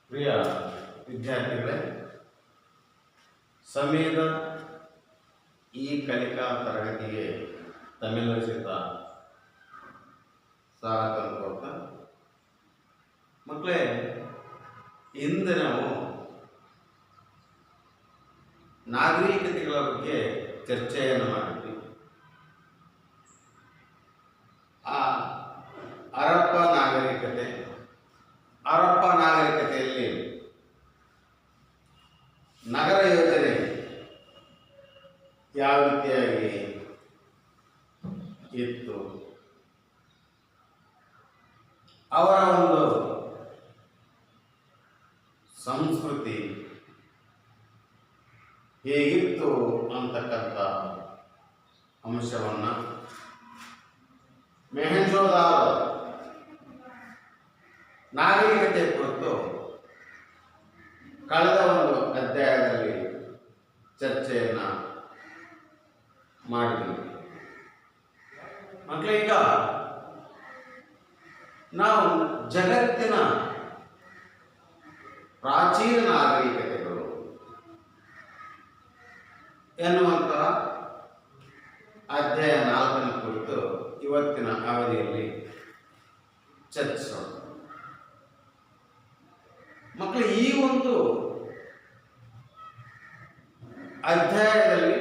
ಪ್ರಿಯ ವಿದ್ಯಾರ್ಥಿಗಳೇ, ಸಮಯದ ಈ ಕಲಿಕಾ ತರಗತಿಗೆ ತಮ್ಮೆಲ್ಲರ ಸಹಿತ ಸ್ವಾಗತ ಕೋರ್ತಾ ಮಕ್ಕಳೇ, ಇಂದು ನಾವು ನಾಗರಿಕತೆಗಳ ಬಗ್ಗೆ ಚರ್ಚೆಯನ್ನು ಮಾಡಿದ್ವಿ. ಆ ಹರಪ್ಪ ನಾಗರಿಕತೆಯಲ್ಲಿ ನಗರ ಯೋಜನೆ ಯಾವ ರೀತಿಯಾಗಿ ಇತ್ತು, ಅವರ ಒಂದು ಸಂಸ್ಕೃತಿ ಹೇಗಿತ್ತು ಅಂತಕ್ಕಂಥ ಅಂಶವನ್ನು ಮೊಹೆಂಜೋದಾರೋ ನಾಗರಿಕತೆ ಕುರಿತು ಕಳೆದ ಒಂದು ಅಧ್ಯಾಯದಲ್ಲಿ ಚರ್ಚೆಯನ್ನು ಮಾಡಿದ್ವಿ. ಮಕ್ಕಳೀಗ ನಾವು ಜಗತ್ತಿನ ಪ್ರಾಚೀನ ನಾಗರಿಕತೆಗಳು ಎನ್ನುವಂತಹ ಅಧ್ಯಾಯ 4ನ ಕುರಿತು ಇವತ್ತಿನ ಅವಧಿಯಲ್ಲಿ ಚರ್ಚಿಸೋಣ. ಮಕ್ಕಳು, ಈ ಒಂದು ಅಧ್ಯಾಯದಲ್ಲಿ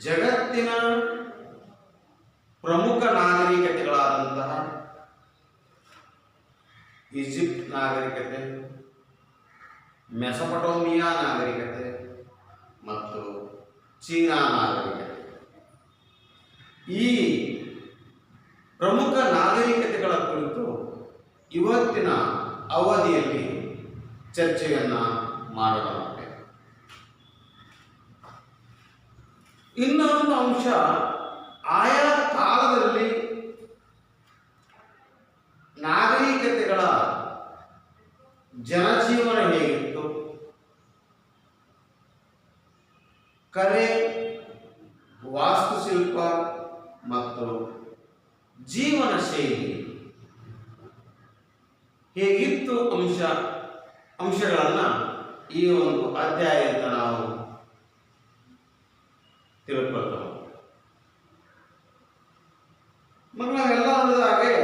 ಜಗತ್ತಿನ ಪ್ರಮುಖ ನಾಗರಿಕತೆಗಳಾದಂತಹ ಈಜಿಪ್ಟ್ ನಾಗರಿಕತೆ, ಮೆಸೊಪಟೋಮಿಯಾ ನಾಗರಿಕತೆ ಮತ್ತು ಚೀನಾ ನಾಗರಿಕತೆ, ಈ ಪ್ರಮುಖ ನಾಗರಿಕತೆಗಳ ಕುರಿತು ಇವತ್ತಿನ ಅವಧಿಯಲ್ಲಿ ಚರ್ಚೆಯನ್ನು ಮಾಡಲಾಗಿದೆ. ಇನ್ನೊಂದು ಅಂಶ, ಆಯಾ ಕಾಲದಲ್ಲಿ ನಾಗರಿಕತೆಗಳ ಜನಜೀವನ ಹೇಗಿತ್ತು, ಕಲೆ, ವಾಸ್ತುಶಿಲ್ಪ ಮತ್ತು ಜೀವನ ಶೈಲಿ ಹೇಗಿತ್ತು ಅಂಶಗಳನ್ನು ಈ ಒಂದು ಅಧ್ಯಾಯದಿಂದ ನಾವು ತಿಳ್ಕೊಳ್ತೇವೆ. ನಾವೆಲ್ಲ ನೋಡಿದ ಹಾಗೆ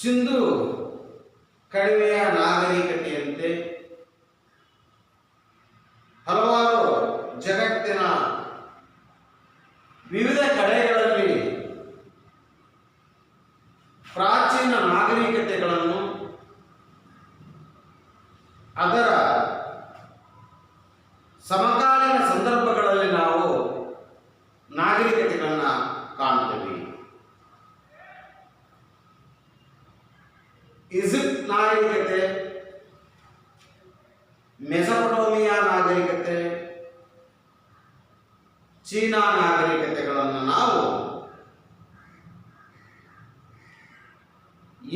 ಸಿಂಧು ಕಣಿವೆಯ ನಾಗರಿಕತೆಯಂತೆ ಹಲವಾರು ಜಗತ್ತಿನ ವಿವಿಧ ಕಡೆಗಳಲ್ಲಿ ಪ್ರಾಚೀನ ನಾಗರಿಕತೆಗಳನ್ನು ಅದರ ಸಮಕಾಲೀನ ಸಂದರ್ಭಗಳಲ್ಲಿ ನಾವು ನಾಗರಿಕತೆಗಳನ್ನು ಕಾಣ್ತೇವೆ. ಈಜಿಪ್ಟ್ ನಾಗರಿಕತೆ, ಮೆಸೊಪಟೋಮಿಯಾ ನಾಗರಿಕತೆ, ಚೀನಾ ನಾಗರಿಕತೆಗಳನ್ನು ನಾವು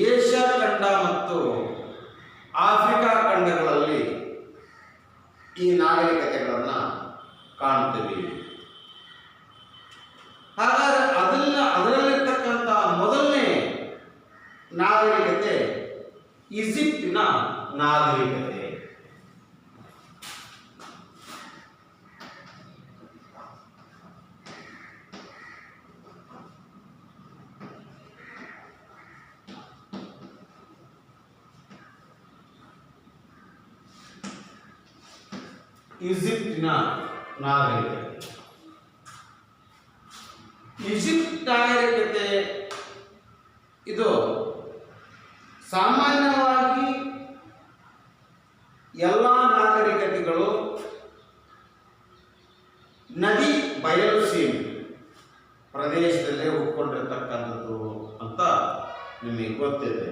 ಏಷ್ಯಾ ಖಂಡ ಮತ್ತು ಆಫ್ರಿಕಾ ಖಂಡಗಳಲ್ಲಿ ಈ ನಾಗರಿಕತೆಗಳನ್ನು ಕಾಣ್ತೀವಿ. ಹಾಗಾದರೆ ಅದರಲ್ಲಿರ್ತಕ್ಕಂಥ ಮೊದಲನೇ ನಾಗರಿಕತೆ ಈಜಿಪ್ಟಿನ ನಾಗರಿಕತೆ. ಈಜಿಪ್ಟಿನ ನಾಗರಿಕತೆ. ಈಜಿಪ್ಟ್ ನಾಗರಿಕತೆ ಇದು ಸಾಮಾನ್ಯವಾಗಿ ಎಲ್ಲ ನಾಗರಿಕತೆಗಳು ನದಿ ಬಯಲುಸೀಮೆ ಪ್ರದೇಶದಲ್ಲೇ ಹುಟ್ಕೊಂಡಿರ್ತಕ್ಕಂಥದ್ದು ಅಂತ ನಿಮಗೆ ಗೊತ್ತಿದೆ.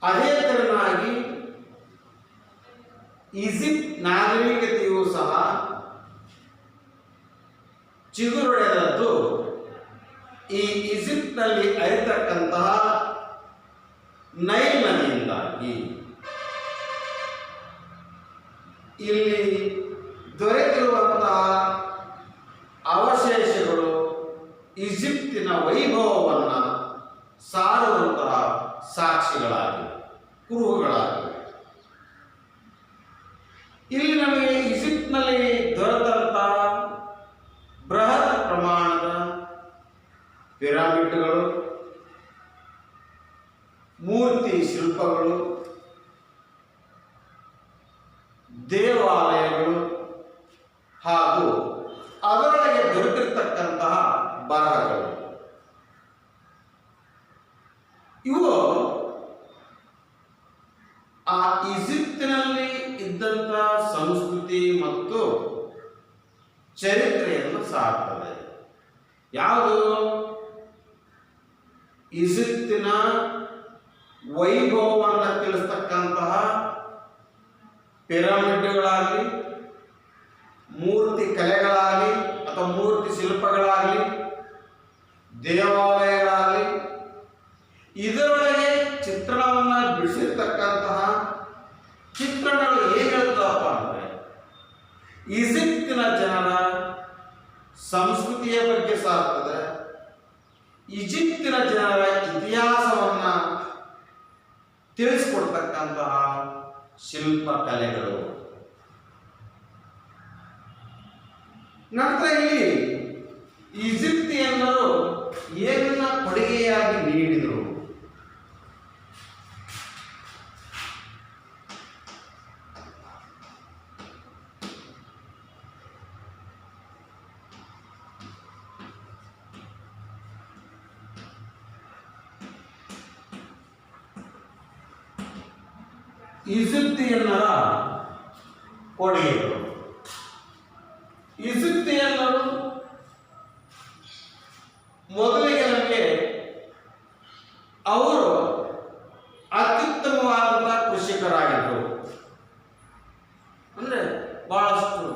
ಅದೇ ತರನಾಗಿ ಈಜಿಪ್ಟ್ ನಾಗರಿಕತೆಯೂ ಸಹ ಚಿಗುರೊಡೆದದ್ದು ಈ ಈಜಿಪ್ಟ್ನಲ್ಲಿ ಹರಿತಕ್ಕಂತಹ ನೈಲ್ ನದಿಯಿಂದಾಗಿ. ಇಲ್ಲಿ ದೊರೆತಿರುವಂತಹ ಅವಶೇಷಗಳು ಈಜಿಪ್ಟಿನ ವೈಭವವನ್ನು ಸಾಕ್ಷಿಗಳಾಗಿವೆ, ಕುರುಹುಗಳಾಗಿವೆ. ಇಲ್ಲಿ ನಮಗೆ ಈಜಿಪ್ಟ್ನಲ್ಲಿ ದೊರೆತಂತ ಬೃಹತ್ ಪ್ರಮಾಣದ ಪಿರಮಿಡ್ಗಳು, ಮೂರ್ತಿ ಶಿಲ್ಪಗಳು, ದೇವಾಲಯಗಳು ಹಾಗೂ ಅದರೊಳಗೆ ದೊರೆತಿರ್ತಕ್ಕಂತಹ ಬರಹಗಳು, ಇವು ಆ ಈಜಿಪ್ತಿನಲ್ಲಿ ಇದ್ದಂಥ ಸಂಸ್ಕೃತಿ ಮತ್ತು ಚರಿತ್ರೆಯನ್ನು ಸಾರ್ತದೆ. ಯಾವುದು? ಈಜಿಪ್ತಿನ ವೈಭವವನ್ನು ತಿಳಿಸ್ತಕ್ಕಂತಹ ಪಿರಮಿಡ್ಗಳಾಗಲಿ, ಮೂರ್ತಿ ಕಲೆಗಳಾಗಲಿ ಅಥವಾ ಮೂರ್ತಿ ಶಿಲ್ಪಗಳಾಗಲಿ, ದೇವಾಲಯಗಳಾಗಲಿ, ಇದರೊಳಗೆ ಚಿತ್ರಣವನ್ನು ಬಿಡಿಸಿರ್ತಕ್ಕಂತಹ ಚಿತ್ರಣಗಳು ಏನು ಹೇಳ್ತದಪ್ಪ ಅಂದರೆ ಈಜಿಪ್ತಿನ ಜನರ ಸಂಸ್ಕೃತಿಯ ಬಗ್ಗೆ ಸಾರ್ತದೆ, ಈಜಿಪ್ತಿನ ಜನರ ಇತಿಹಾಸವನ್ನು ತಿಳಿಸಿಕೊಡ್ತಕ್ಕಂತಹ ಶಿಲ್ಪಕಲೆಗಳು. ನಂತರ ಇಲ್ಲಿ ಈಜಿಪ್ತಿಯನ್ನರು ಏನನ್ನ ಕೊಡುಗೆಯಾಗಿ ನೀಡಿದರು? ಈಜಿಪ್ತಿಯನ್ನರ ಕೊಡುಗೆಗಳು. ಈಜಿಪ್ತಿಯನ್ನರು ಮೊದಲಿಗೆ ನಮಗೆ ಅವರು ಅತ್ಯುತ್ತಮವಾದಂತಹ ಕೃಷಿಕರಾಗಿದ್ದರು. ಅಂದರೆ ಬಹಳಷ್ಟು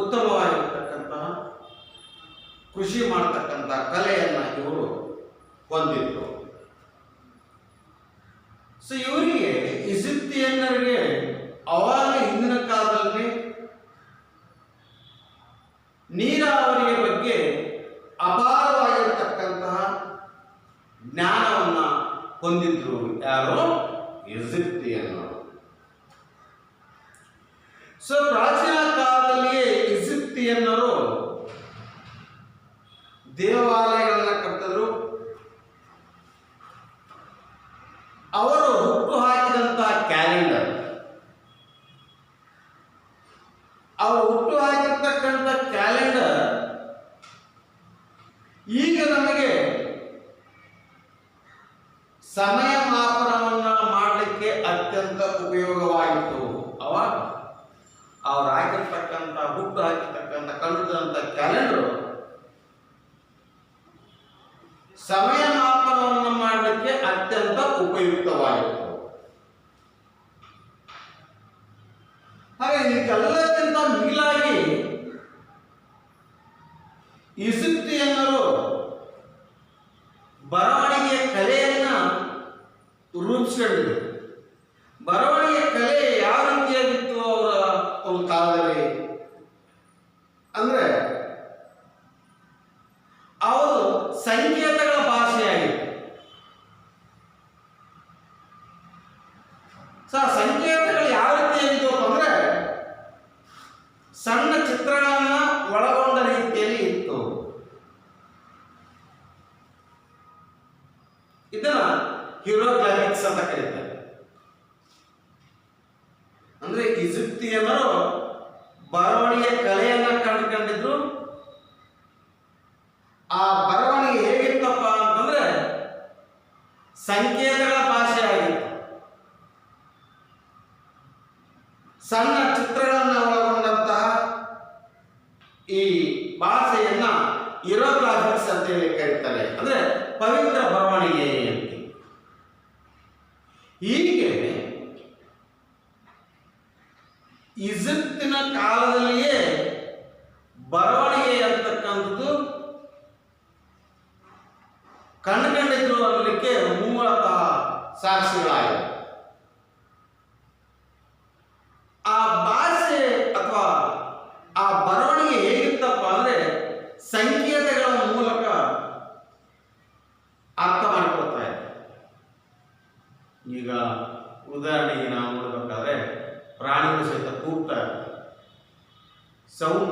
ಉತ್ತಮವಾಗಿರ್ತಕ್ಕಂತಹ ಕೃಷಿ ಮಾಡತಕ್ಕಂಥ ಕಲೆಯನ್ನು ಇವರು ಹೊಂದಿದ್ರು. ಸೊ ಇವರಿಗೆ ಈಜಿಪ್ತಿಯನ್ನರಿಗೆ ಅವಾಗ ಹಿಂದಿನ ಕಾಲದಲ್ಲಿ ನೀರಾವರಿಯ ಬಗ್ಗೆ ಅಪಾರವಾಗಿರತಕ್ಕಂತಹ ಜ್ಞಾನವನ್ನು ಹೊಂದಿದ್ರು. ಯಾರು? ಈಜಿಪ್ತಿಯನ್ನರು. ಸೊ ಪ್ರಾಚೀನ ಕಾಲದಲ್ಲಿಯೇ ಈಜಿಪ್ತಿಯನ್ನರು ದೇವಾಲಯಗಳನ್ನು ಕಟ್ಟಿದ್ರು. ಅವರು ಹುಟ್ಟು ಹಾಕಿದಂತಹ ಕ್ಯಾಲೆಂಡರ್, ಅವರು ಹುಟ್ಟು ಹಾಕಿರ್ತಕ್ಕಂಥ ಕ್ಯಾಲೆಂಡರ್ ಈಗ ನಮಗೆ ಸಮಯ ಮಾಪನವನ್ನು ಮಾಡಲಿಕ್ಕೆ ಅತ್ಯಂತ ಉಪಯೋಗವಾಯಿತು. ಅವಾಗ ಅವ್ರು ಹಾಕಿರ್ತಕ್ಕಂಥ ಹುಟ್ಟು ಹಾಕಿರ್ತಕ್ಕಂಥ ಕಂಡುದಂಥ ಕ್ಯಾಲೆಂಡರ್ ಸಮಯ ಮಾಪನವನ್ನು ಮಾಡಲಿಕ್ಕೆ ಅತ್ಯಂತ ಉಪಯುಕ್ತವಾಯಿತು. ಹಾಗೆ ಇದಕ್ಕೆಲ್ಲಕ್ಕಿಂತ ಮಿಗಿಲಾಗಿ ಈಜಿಪ್ತಿಯನ್ನರು ಬರವಣಿಗೆಯ ಕಲೆಯನ್ನ ರೂಪಿಸಿಕೊಂಡಿದ್ರು. ಬರವಣಿಗೆಯ ಕಲೆ ಯಾವ ರೀತಿಯಾಗಿತ್ತು ಅವರ ಒಂದು ಕಾಲದಲ್ಲಿ ಅಂದ್ರೆ ಅವರು ಸಂಕೇತಗಳ ಭಾಷೆಯಾಗಿತ್ತು. ಸಂಕೇತಗಳು ಯಾವ ರೀತಿಯಾಗಿತ್ತು ಅಂದ್ರೆ ಸಣ್ಣ ಚಿತ್ರಗಳನ್ನು ಒಳಗೊಂಡ ರೀತಿಯಲ್ಲಿ ಇತ್ತು. ಇದನ್ನ ಹೀರೋಗ್ರಾಫಿಕ್ಸ್ ಅಂತ ಕರೀತಾರೆ. ಅಂದ್ರೆ ಈಜಿಪ್ತಿಯನ್ನರು ಬರವಣಿಗೆ ಕಲೆಯನ್ನ ಕಂಡುಕೊಂಡಿದ್ರು. ಆ ಬರವಣಿಗೆ ಹೇಗಿತ್ತಪ್ಪ ಅಂತಂದ್ರೆ ಸಂಕೇತಗಳ ಭಾಷೆ ಆಗಿತ್ತು. ಸಣ್ಣ ಚಿತ್ರಗಳನ್ನು ಒಳಗೊಂಡಂತಹ ಈ ಭಾಷೆಯನ್ನ ಹೀರೋಗ್ರಾಫಿಕ್ಸ್ ಅಂತ ಹೇಳಿ ಕರೀತಾರೆ. ಅಂದ್ರೆ ಪವಿತ್ರ ಬರವಣಿಗೆ ಅಂತ. ಹೀಗೆ ಈಜಿಪ್ತಿನ ಕಾಲದಲ್ಲಿಯೇ ಬರವಣಿಗೆ ಅಂತಕ್ಕಂಥದ್ದು ಕಂಡುಕೊಂಡಿದ್ರು ಅನ್ನಲಿಕ್ಕೆ ಮೂಲತಃ ಸಾಕ್ಷಿಗಳಾಗಿವೆ. ಆ ಭಾಷೆ ಅಥವಾ ಆ ಬರವಣಿಗೆ ಹೇಗಿತ್ತಪ್ಪ ಅಂದ್ರೆ ಸಂಕೇತಗಳ ಮೂಲಕ ಅರ್ಥ ಮಾಡಿಕೊಳ್ಳ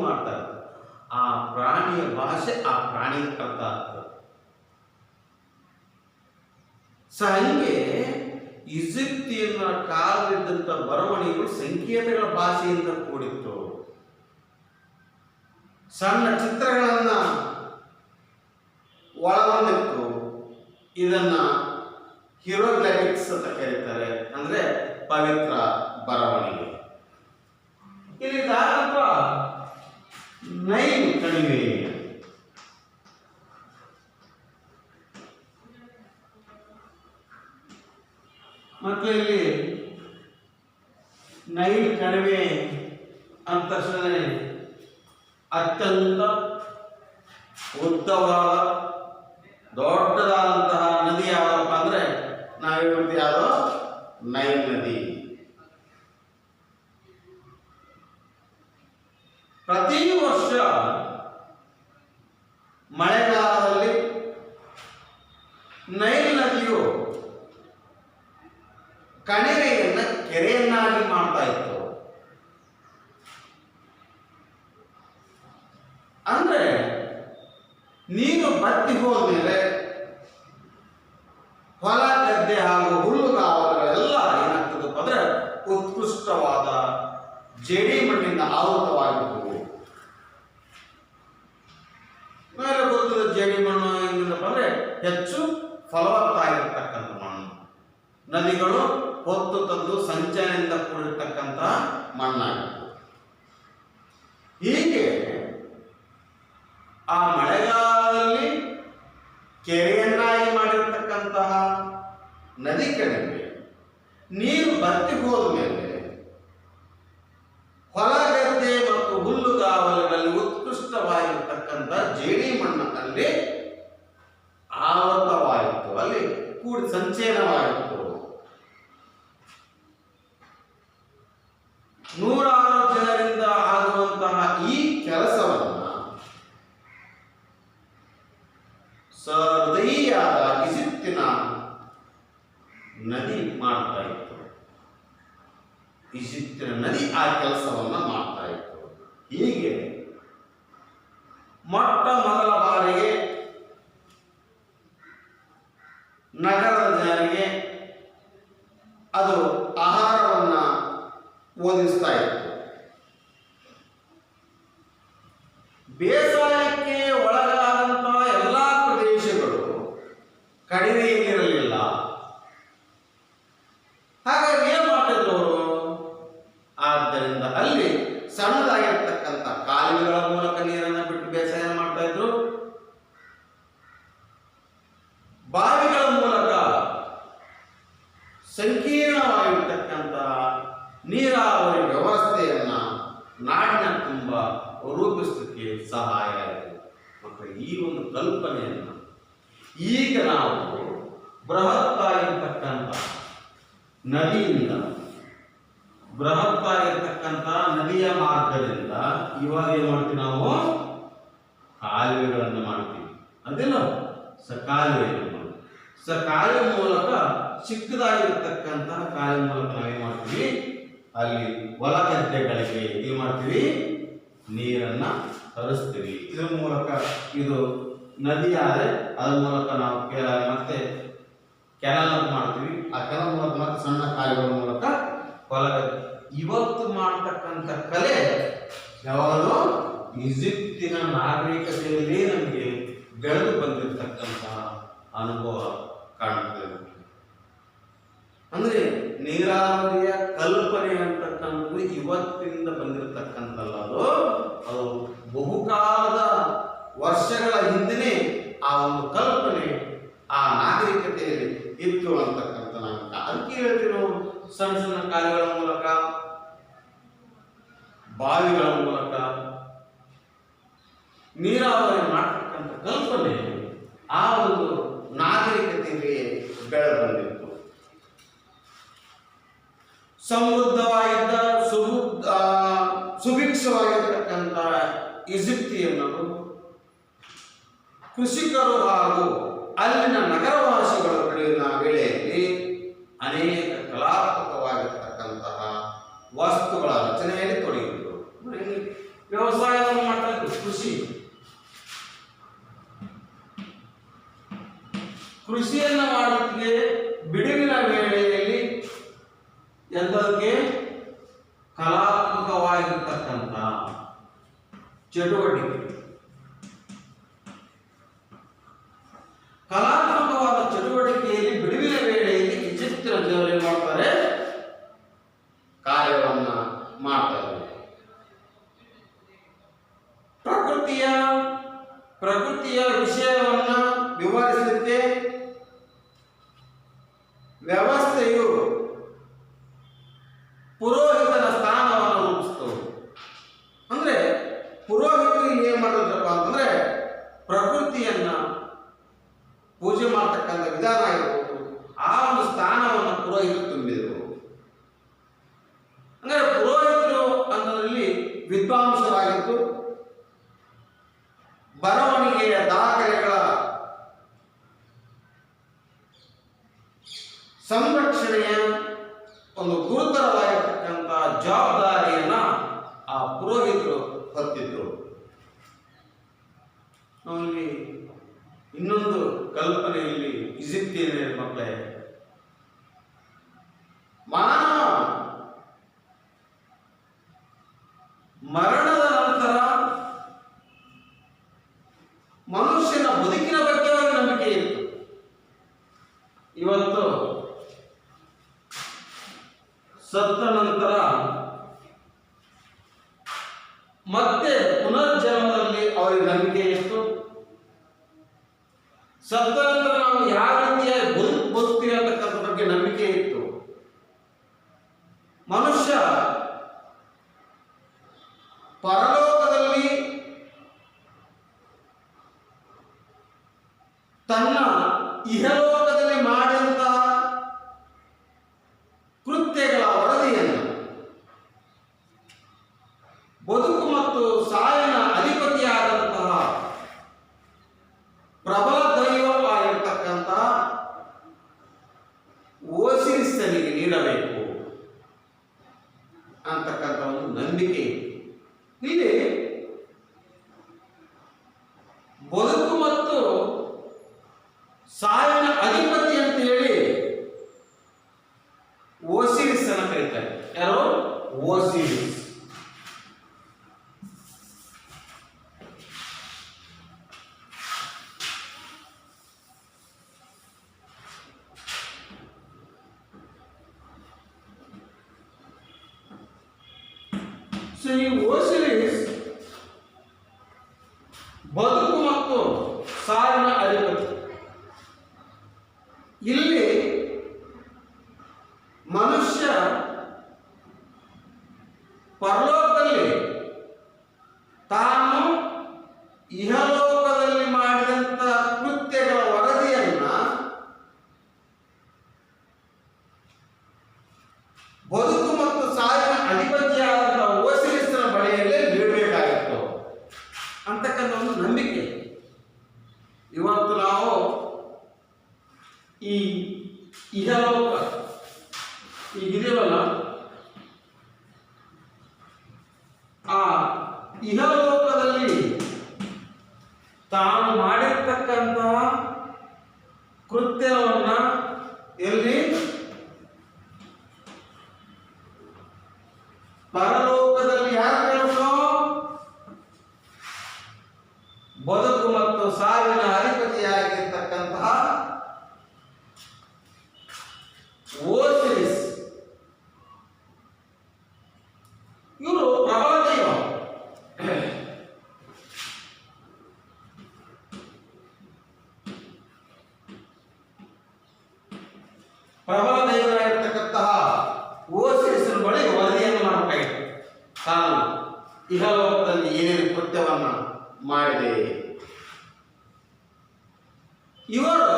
ಮಾಡ್ತಾರೆ. ಆ ಪ್ರಾಣಿಯ ಭಾಷೆ ಆ ಪ್ರಾಣಿಗೆ ಅರ್ಥ ಆಗ್ತದೆ. ಹಂಗೆ ಈಜಿಪ್ತಿಯನ್ನ ಕಾಲದಿದ್ದಂಥ ಬರವಣಿಗೆಗಳು ಸಂಕೇತಗಳ ಭಾಷೆಯಿಂದ ಕೂಡಿತ್ತು. ಸಣ್ಣ ಚಿತ್ರಗಳನ್ನ ಒಳಗೊಂಡಿತ್ತು. ಇದನ್ನ ಹೀರೋಗ್ರಾಫಿಕ್ಸ್ ಅಂತ ಕರೀತಾರೆ, ಅಂದ್ರೆ ಪವಿತ್ರ ಬರವಣಿಗೆ. ಇಲ್ಲಿ ದಾಖಲ ನೈಲ್ ಕಣಿವೆ, ಮತ್ತೆ ಇಲ್ಲಿ ನೈಲ್ ಕಣಿವೆ ಅಂತ ಅತ್ಯಂತ ಉದ್ದವಾದ ದೊಡ್ಡದಾದಂತಹ ನದಿ ಯಾವಪ್ಪ ಅಂದ್ರೆ ನಾವು ಹೇಳ್ತೀವಿ ಯಾವುದು ನೈಲ್ ನದಿ. ಪ್ರತಿ ವರ್ಷ ಮಳೆಗಾಲದಲ್ಲಿ ನೈಲ್ ನದಿಯು ಕಣಿವೆಯನ್ನ ಕೆರೆಯನ್ನಾಗಿ ಮಾಡ್ತಾ ಇತ್ತು. ಅಂದ್ರೆ ನೀರು ಬತ್ತಿ ಹೋದ್ಮೇಲೆ ಹೊಲ ಗದ್ದೆ ಹಾಗೂ ಹುಲ್ಲುಗಾವಲುಗಳೆಲ್ಲ ಏನಾಗ್ತದಪ್ಪ ಅಂದ್ರೆ ಉತ್ಕೃಷ್ಟವಾದ ಜೇಡಿ ಮಣ್ಣಿಂದ ಆವೃತವಾಗಿದ್ದವು. ಮೇಲೆ ಗೊತ್ತದ ಜೇಡಿ ಮಣ್ಣು ಹೆಂಗಿಂದಪ್ಪ ಅಂದ್ರೆ ಹೆಚ್ಚು ಫಲವತ್ತಾಗಿರ್ತಕ್ಕಂಥ ಮಣ್ಣು. ನದಿಗಳು ಹೊತ್ತು ತಂದು ಸಂಚಯನದಿಂದ ಕೂಡಿರ್ತಕ್ಕಂಥ ಮಣ್ಣಾಗಿತ್ತು. ಹೀಗೆ ಆ ಮಳೆಗಾಲದಲ್ಲಿ ಕೆರೆಯನ್ನಾಗಿ ಮಾಡಿರ್ತಕ್ಕಂತಹ ನದಿ ಕಣಿವೆ ನೀರು ಬತ್ತಿ ಹೋದ ಮೇಲೆ ಹೊಲ ಗದ್ದೆ ಮತ್ತು ಹುಲ್ಲುಗಾವಲುಗಳಲ್ಲಿ ಉತ್ಕೃಷ್ಟವಾಗಿರ್ತಕ್ಕಂಥ ಜೇಡಿ ಮಣ್ಣಲ್ಲಿ ಆವೃತವಾಯಿತು, ಅಲ್ಲಿ ಕೂಡಿ ಸಂಚಯನವಾಯಿತು. ನೂರಾರು ಜನರಿಂದ ಆಗುವಂತಹ ಈ ಕೆಲಸವನ್ನ ಸಹೃದಯಿಯಾದ ಈಜಿಪ್ತಿನ ನದಿ ಮಾಡ್ತಾ ಇತ್ತು. ಈಜಿಪ್ತಿನ ನದಿ ಆ ಕೆಲಸವನ್ನ ಮಾಡ್ತಾ ಇತ್ತು. ಹೀಗೆ ಮೊಟ್ಟ ಮೊದಲ ಬಾರಿಗೆ ನಗರದ ಜನರಿಗೆ ಅದು ಆಹಾರವನ್ನ ಒದಗಿಸ್ತಾ ಇತ್ತು. ಬೇಸಾಯಕ್ಕೆ ಒಳಗಾದಂತಹ ಎಲ್ಲಾ ಪ್ರದೇಶಗಳು ಕಣಿವೆಯಲ್ಲಿರಲಿಲ್ಲ. ಹಾಗಾಗಿ ಏನ್ ಮಾಡ್ತಿದ್ರು ಅವರು? ಆದ್ದರಿಂದ ಅಲ್ಲಿ ಸಣ್ಣದಾಗಿರ್ತಕ್ಕಂಥ ಕಾಲುವೆಗಳ ಮೂಲಕ ನೀರನ್ನು ಬಿಟ್ಟು ಬೇಸಾಯ ಮಾಡ್ತಾ ಇದ್ರು. ಬಾವಿಗಳ ಮೂಲಕ ಸಂಕೀರ್ಣವಾಗಿರ್ತಕ್ಕಂಥ ನೀರಾವರಿ ವ್ಯವಸ್ಥೆಯನ್ನ ನಾಡಿನ ತುಂಬ ರೂಪಿಸಲಿಕ್ಕೆ ಸಹಾಯ ಆಯಿತು. ಮತ್ತು ಈ ಒಂದು ಕಲ್ಪನೆಯನ್ನ ಈಗ ನಾವು ಬೃಹತ್ತಾಗಿರ್ತಕ್ಕಂಥ ನದಿಯಿಂದ, ಬೃಹತ್ತಾಗಿರ್ತಕ್ಕಂಥ ನದಿಯ ಮಾರ್ಗದಿಂದ ಇವಾಗ ಏನು ಮಾಡ್ತೀವಿ? ನಾವು ಕಾಲುವೆಗಳನ್ನು ಮಾಡ್ತೀವಿ. ಅದೇನೋ ಕಾಲುವೆಯನ್ನು ಕಾಲುವೆ ಮೂಲಕ ಚಿಕ್ಕದಾಗಿರ್ತಕ್ಕಂತಹ ಕಾಲುವೆ ಮೂಲಕ ನಾವೇನ್ ಮಾಡ್ತೀವಿ? ಅಲ್ಲಿ ಹೊಲ ಗದ್ದೆಗಳಿಗೆ ಏನ್ ಮಾಡ್ತೀವಿ? ನೀರನ್ನ ಹರಿಸ್ತೀವಿ. ಇದ್ರ ಮೂಲಕ ಇದು ನದಿ ಆದರೆ ಅದ್ರ ಮೂಲಕ ನಾವು ಮತ್ತೆ ಕೆನಾಲ್ ಮಾಡ್ತೀವಿ. ಆ ಕೆನಾಲ್ ಮೂಲಕ ಮತ್ತೆ ಸಣ್ಣ ಕಾಲುವೆಗಳ ಮೂಲಕ ಹೊಲ ಗದ್ದೆ. ಇವತ್ತು ಮಾಡ್ತಕ್ಕಂಥ ಕಲೆ ಯಾವಾಗಲೂ ಈಜಿಪ್ತಿನ ನಾಗರಿಕತೆಯಲ್ಲಿ ನಮಗೆ ಬೆಳೆದು ಬಂದಿರತಕ್ಕಂತಹ ಅನುಭವ ಕಾಣುತ್ತದೆ. ಅಂದ್ರೆ ನೀರಾವರಿಯ ಕಲ್ಪನೆ ಅಂತಕ್ಕಂಥದ್ದು ಇವತ್ತಿಂದ ಬಂದಿರತಕ್ಕಂಥಲ್ಲ, ಅದು ಬಹುಕಾಲದ ವರ್ಷಗಳ ಹಿಂದಿನೇ ಆ ಒಂದು ಕಲ್ಪನೆ ಆ ನಾಗರಿಕತೆಯಲ್ಲಿ ಇತ್ತು ಅಂತಕ್ಕಂಥ ನಾವು ಅದಕ್ಕೆ ಹೇಳ್ತೀವಿ. ನಾವು ಸಣ್ಣ ಸಣ್ಣ ಕಾಲುಗಳ ಮೂಲಕ, ಬಾವಿಗಳ ಮೂಲಕ ನೀರಾವರಿ ಮಾಡ್ತಕ್ಕಂಥ ಕಲ್ಪನೆ ಆ ಒಂದು ನಾಗರಿಕತೆಗೆ ಬೆಳೆದು ಬಂದಿತ್ತು. ಸಮೃದ್ಧವಾಗಿದ್ದ ಸುಭಿಕ್ಷವಾಗಿರ್ತಕ್ಕಂಥ ಈಜಿಪ್ತಿಯನ್ನರು ಕೃಷಿಕರು ಹಾಗೂ ಅಲ್ಲಿನ ನಗರವಾಸಿಗಳು ಬೆಳೆಯುವ ವೇಳೆಯಲ್ಲಿ ಅನೇಕ ಕಲಾತ್ಮಕವಾಗಿರ್ತಕ್ಕಂತಹ ವಸ್ತುಗಳ ರಚನೆಯಲ್ಲಿ ತೊಡಗಿದ್ರು. ವ್ಯವಸಾಯವನ್ನು ಮಾಡ್ತಾ ಇದ್ರು, ಕೃಷಿಯನ್ನ ಮಾಡೋದಕ್ಕೆ ಬಿಡುವಿನ ವೇಳೆಯಲ್ಲಿ ಎಂತದಕ್ಕೆ ಕಲಾತ್ಮಕವಾಗಿರ್ತಕ್ಕಂಥ ಚಟುವಟಿಕೆ, ಕಲಾತ್ಮಕವಾದ ಚಟುವಟಿಕೆಯಲ್ಲಿ ಬಿಡುವಿನ ವೇಳೆಯಲ್ಲಿ ಈಜಿಪ್ತಿನ ಜನರು ಏನ್ ಮಾಡ್ತಾರೆ, ಕಾರ್ಯವನ್ನ ಮಾಡ್ತಾರೆ. ಪ್ರಕೃತಿಯ ವಿಷಯವನ್ನ ವಿವರಿಸಲಿಕ್ಕೆ ವ್ಯವಸ್ಥೆಯು ಪುರೋಹಿತನ ಸ್ಥಾನವನ್ನು ರೂಪಿಸಿತು. ಅಂದ್ರೆ ಪುರೋಹಿತರು ಇಲ್ಲಿ ಏನ್ ಮಾಡಿದ್ರಪ್ಪ ಅಂತಂದ್ರೆ ಪ್ರಕೃತಿಯನ್ನ ಪೂಜೆ ಮಾಡತಕ್ಕಂಥ ವಿಧಾನ ಇರಬಹುದು, ಆ ಒಂದು ಸ್ಥಾನವನ್ನು ಪುರೋಹಿತರು ತುಂಬಿದರು. ಅಂದ್ರೆ ಪುರೋಹಿತರು ಅನ್ನೋದ್ರಲ್ಲಿ ವಿದ್ವಾಂಸರಾಗಿತ್ತು, ಬರವಣಿಗೆಯ ದಾಖಲೆಗಳ ಸಂರಕ್ಷಣೆಯ ಒಂದು ಗುರುತರವಾಗಿರ್ತಕ್ಕಂಥ ಜವಾಬ್ದಾರಿಯನ್ನ ಆ ಪುರೋಹಿತರು ಹೊತ್ತಿದ್ರು. ನಾವಿಲ್ಲಿ ಇನ್ನೊಂದು ಕಲ್ಪನೆಯಲ್ಲಿ ಈಜಿಪ್ತಿಯನ್ ಮಕ್ಕಳೇ, ಮಾನವ ಮರಣದ ನಂತರ ಮನುಷ್ಯನ ಬದುಕಿನ ಬಗ್ಗೆ ಅವರಿಗೆ ನಂಬಿಕೆ ಇತ್ತು. ಇವತ್ತು ಸತ್ತ ನಂತರ ಮತ್ತೆ ಪುನರ್ಜನ್ಮದಲ್ಲಿ ಅವರಿಗೆ ನಂಬಿಕೆ ಇತ್ತು. ಸತ್ತ ನಂತರ ನಾವು ಯಾವ ರೀತಿಯ ಬದುಕ್ತೀವಿ ಅಂತಕ್ಕಂಥ ಬಗ್ಗೆ ನಂಬಿಕೆ ಇತ್ತು. ಮನುಷ್ಯ ಪರಲೋಕದಲ್ಲಿ ತನ್ನ ಇಹಲೋಕದಲ್ಲಿ ಮಾಡಿದಂತಹ ಕೃತ್ಯಗಳ ವರದಿಯನ್ನು ಬದುಕು ಮತ್ತು ಸಾಯನ ಅಧಿಪತಿಯಾದಂತಹ ಪ್ರಬಲ ದೈವ ಆಗಿರತಕ್ಕಂಥ ಓಸಿರಿಸನಿಗೆ ನೀಡಬೇಕು ಅಂತಕ್ಕಂಥ ಒಂದು ನಂಬಿಕೆ. ಇಲ್ಲಿ ಬದುಕು ಮತ್ತು ಸಾಯನ ಅಧಿಪತಿ ಅಂತ ಹೇಳಿ ಓಸಿರಿಸ್ ಅನ್ನ ಕರೀತಾರೆ. ಯಾರು? ಓಸಿರಿಸ್. ಈ ಓಸಿರಿಸ್ ಬದುಕು ಮತ್ತು ಸಾಯನ ಅಧಿಪತಿ. ಇಲ್ಲಿ ಮನುಷ್ಯ ಪರಲೋಕದಲ್ಲಿ ತಾನು ಇಹಲೋಕದಲ್ಲಿ ಮಾಡಿದಂತ ಕೃತ್ಯಗಳ ವರದಿಯನ್ನ ಬದುಕು ಮತ್ತು ಸಾಯಿನ ಅಧಿಪತಿಯಾದಂತಹ ಓಸಿರಿಸ್ನ ಬಳಿಯಲ್ಲೇ ನೀಡಬೇಕಾಗಿತ್ತು ಅಂತಕ್ಕಂಥ ಒಂದು ನಂಬಿಕೆ. ಇವತ್ತು ನಾವು ಈ ಇಹಲೋಕ ಈಗಿದೆಯಲ್ಲ, ಆ ಇಹಲೋಕದಲ್ಲಿ ತಾನು ಮಾಡಿರ್ತಕ್ಕಂತಹ ಕೃತ್ಯವನ್ನ ಎಲ್ಲಿ ಪರಲೋಕದಲ್ಲಿ ಯಾರು ಕೇಳಬೇಕು? ಬದುಕು ಮತ್ತು ಸಾವಿನ ಅಧಿಪತಿಯಾಗಿರ್ತಕ್ಕಂತಹ ಓಸಿರಿಸ್. ಇವರು ಪ್ರಬಲ ದೈವ. ಪ್ರಬಲ ದೈವರಾಗಿರ್ತಕ್ಕಂತಹ ಓಸಿರಿಸ್ನ ಬಳಿ ವರದಿಯನ್ನು ಮಾಡಬೇಕಾಗಿತ್ತು. ತಾನು ಇಹಲೋಕದಲ್ಲಿ ಏನೇನು ಕೃತ್ಯವನ್ನ ಮಾಡಿದೆ. ಇವರು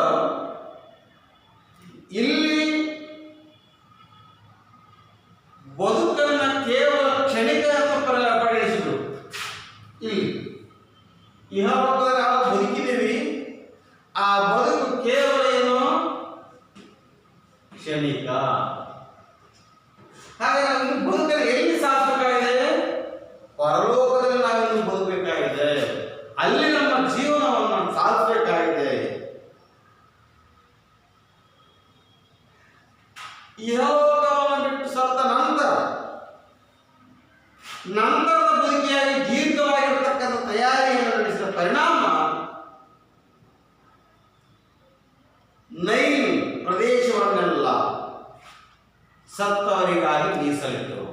ಇಲ್ಲಿ ಬದುಕನ್ನ ಕೇವಲ ಕ್ಷಣಿಕ ಪರಿಗಣಿಸಿದ್ರು. ಇಲ್ಲಿ ಇಹಲೋಕದಲ್ಲಿ ನಾವು ಬದುಕಿದ್ದೀವಿ, ಆ ಬದುಕು ಕೇವಲ ಏನು? ಕ್ಷಣಿಕ. ಹಾಗಾಗಿ ಬದುಕನ್ನು ಎಲ್ಲಿ ಸಾಧಿಸಬೇಕಾಗಿದೆ? ಪರಲೋಕದಲ್ಲಿ ನಾವು ಇಹಲೋಕವನ್ನು ಬಿಟ್ಟು ಸತ್ತ ನಂತರದ ಬದುಕಿಯಾಗಿ ದೀರ್ಘವಾಗಿರತಕ್ಕಂಥ ತಯಾರಿಯನ್ನು ನಡೆಸಿದ ಪರಿಣಾಮ ನೈಲ್ ಪ್ರದೇಶವನ್ನೆಲ್ಲ ಸತ್ತವರಿಗಾಗಿ ಮೀಸಲಿಟ್ಟರು.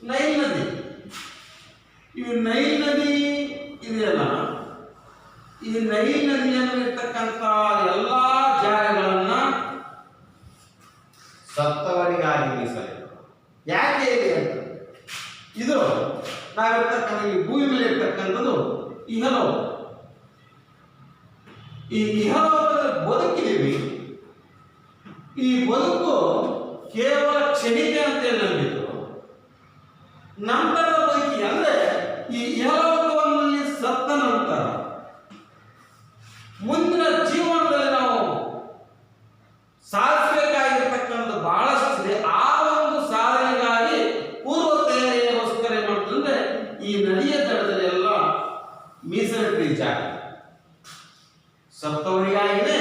ನೈಲ್ ನದಿ, ನೈಲ್ ನದಿ ಇದೆಯಲ್ಲ, ಈ ನೈಲ್ ನದಿಯಲ್ಲಿರ್ತಕ್ಕಂಥ ಎಲ್ಲ ಜಾಗಗಳನ್ನ ಸತ್ತವರಿಗಾಗಿ ಮೀಸಲಿಟ್ಟರು. ಯಾಕೆ ಇದೆ ಅಂತ, ಇದು ನಾವಿರ್ತಕ್ಕಂಥ ಈ ಭೂಮಿ ಮೇಲೆ ಇರ್ತಕ್ಕಂಥದ್ದು ಇಹಲೋಕ. ಈ ಇಹಲೋಕದಲ್ಲಿ ಬದುಕಿದ್ದೀವಿ. ಈ ಬದುಕು ಕೇವಲ ಕ್ಷಣಿಕ ಅಂತೇಳಿ ನಂಬಿದ್ರು. ನಂತರದ ಬದುಕಿ ಅಂದ್ರೆ ಈ ಇಹಲೋಕದಲ್ಲಿ ಸತ್ತ ನಂತರ ಮುಂದಿನ ಜೀವನದಲ್ಲಿ ನಾವು ಸಾಧಿಸಬೇಕಾಗಿರ್ತಕ್ಕಂಥ ಬಹಳಷ್ಟಿದೆ. ಆ ಒಂದು ಸಾಧನೆಗಾಗಿ ಪೂರ್ವ ತಯಾರಿಗೋಸ್ಕರ ಮಾಡ್ತಂದ್ರೆ ಈ ನದಿಯ ದಡದಲ್ಲಿ ಎಲ್ಲ ಮೀಸಲಿಟ್ಟು ಜಾಗ ಸತ್ತವರಿಗಾಗಿನೇ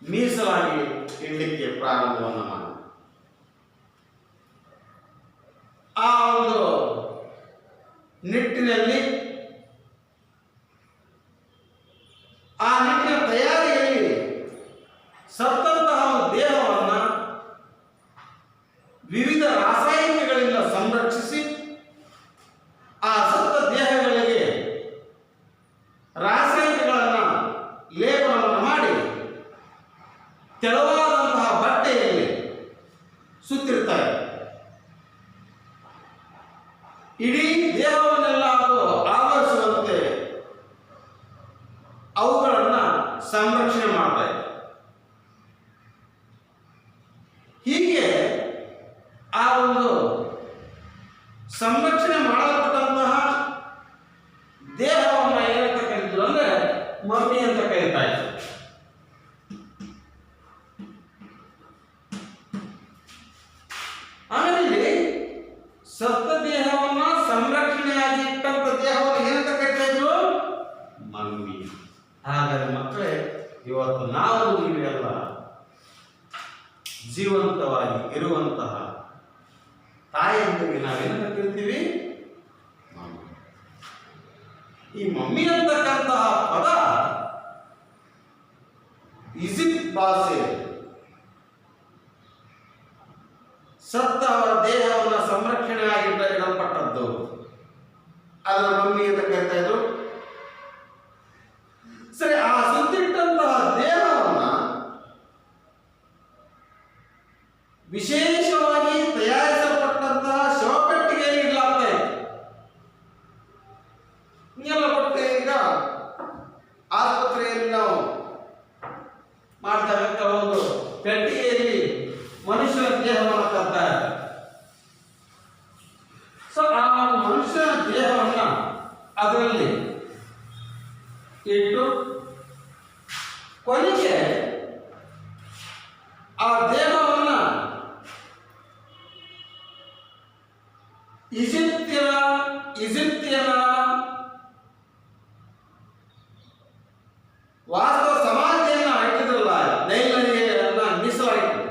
ಮೀಸಲಾಗಿ ಇಡಲಿಕ್ಕೆ ಪ್ರಾರಂಭವನ್ನು ಮಾಡಿ ಆ ಒಂದು ನಿಟ್ಟಿನಲ್ಲಿ ಆ ನಿಟ್ಟಿನ ತಯಾರಿಯಲ್ಲಿ ಸತ್ತಂತಹ ದೇಹವನ್ನು ವಿವಿಧ ರಾಸಾಯನಿಕಗಳಿಂದ ಸಂರಕ್ಷಿಸಿ ಆ ಸತ್ತ ದೇಹಗಳಿಗೆ ರಾಸಾಯನಿಕಗಳನ್ನು ಲೇಪನವನ್ನು ಮಾಡಿ ತೆಳುವಾದಂತಹ ಬಟ್ಟೆಯಲ್ಲಿ ಸುತ್ತಿರ್ತಾರೆ. ಇಡೀ ದೇಹವನ್ನೆಲ್ಲ ಅದು ಆವರಿಸುವಂತೆ ಅವುಗಳನ್ನು ಸಂರಕ್ಷಣೆ ಮಾಡ್ತಾ ಇದೆ. ಹೀಗೆ ಆ ಒಂದು ಸಂರಕ್ಷಣೆ ಮಾಡಲ್ಪಟ್ಟಂತಹ ದೇಹವನ್ನು ಏನಂತ ಕರೀತಿದ್ರು ಅಂದ್ರೆ ಮಮ್ಮಿ ಅಂತ ಕರೀತಾ ಇದ್ರು. ಆಮೇಲೆ ಇಲ್ಲಿ ಸತ್ತ ದೇಹವನ್ನ ಸಂರಕ್ಷಣೆಯಾಗಿ ಇಟ್ಟಂತ ದೇಹವನ್ನು ಏನಂತ ಕರೀತಾ ಇದ್ರು? ಮಮ್ಮಿ. ಹಾಗಾದ್ರೆ ಮಕ್ಕಳೇ, ಇವತ್ತು ನಾವು ನೀವೆಲ್ಲ ಜೀವಂತವಾಗಿ ಇರುವಂತಹ ತಾಯಿಯಂದಿಗೆ ನಾವೇನಂತ ಕರಿತೀವಿ? ಮಮ್ಮಿ. ಈ ಮಮ್ಮಿ ಅಂತಕ್ಕಂತಹ ಪದ ಈಜಿಪ್ಟ್ ಭಾಷೆ ಸತ್ತವರ ದೇಹವನ್ನು ಸಂರಕ್ಷಣೆಯಾಗಿ ಇಡಲ್ಪಟ್ಟದ್ದು. ಅದರ ಮಮ್ಮಿ ಅಂತ ಕರಿತಾ ಇದ್ರು. ಸರಿ, ಆ ಸುತ್ತಿಟ್ಟಂತಹ ದೇಹವನ್ನ ವಿಶೇಷವಾಗಿ ತಯಾರಿಸಲ್ಪಟ್ಟಂತಹ ಶವಪೆಟ್ಟಿಗೆಯಲ್ಲಿ ಇಡಲಾಗ್ತಾ ಇತ್ತು. ಹಿಂಗೆಲ್ಲ ಕೊಟ್ಟೆ ಈಗ ಆಸ್ಪತ್ರೆಯಲ್ಲಿ ನಾವು ಮಾಡ್ತಕ್ಕಂಥ ಒಂದು ಪೆಟ್ಟಿಗೆಯಲ್ಲಿ ಮನುಷ್ಯನ ದೇಹವನ್ನು ತರ್ತಾರೆ. ಸೊ ಆ ಮನುಷ್ಯನ ದೇಹವನ್ನ ಅದರಲ್ಲಿ ಇಟ್ಟು ಕೊನೆಗೆ ಆ ದೇಹವನ್ನ ಈಜಿಪ್ತಿಯನ ವಾಸ್ತವ ಸಮಾಧಿಯನ್ನ ಹಾಕಿದ್ರಲ್ಲ, ನೈಲ್ ನದಿಯನ್ನ ಮೀಸಲಾಯಿತು.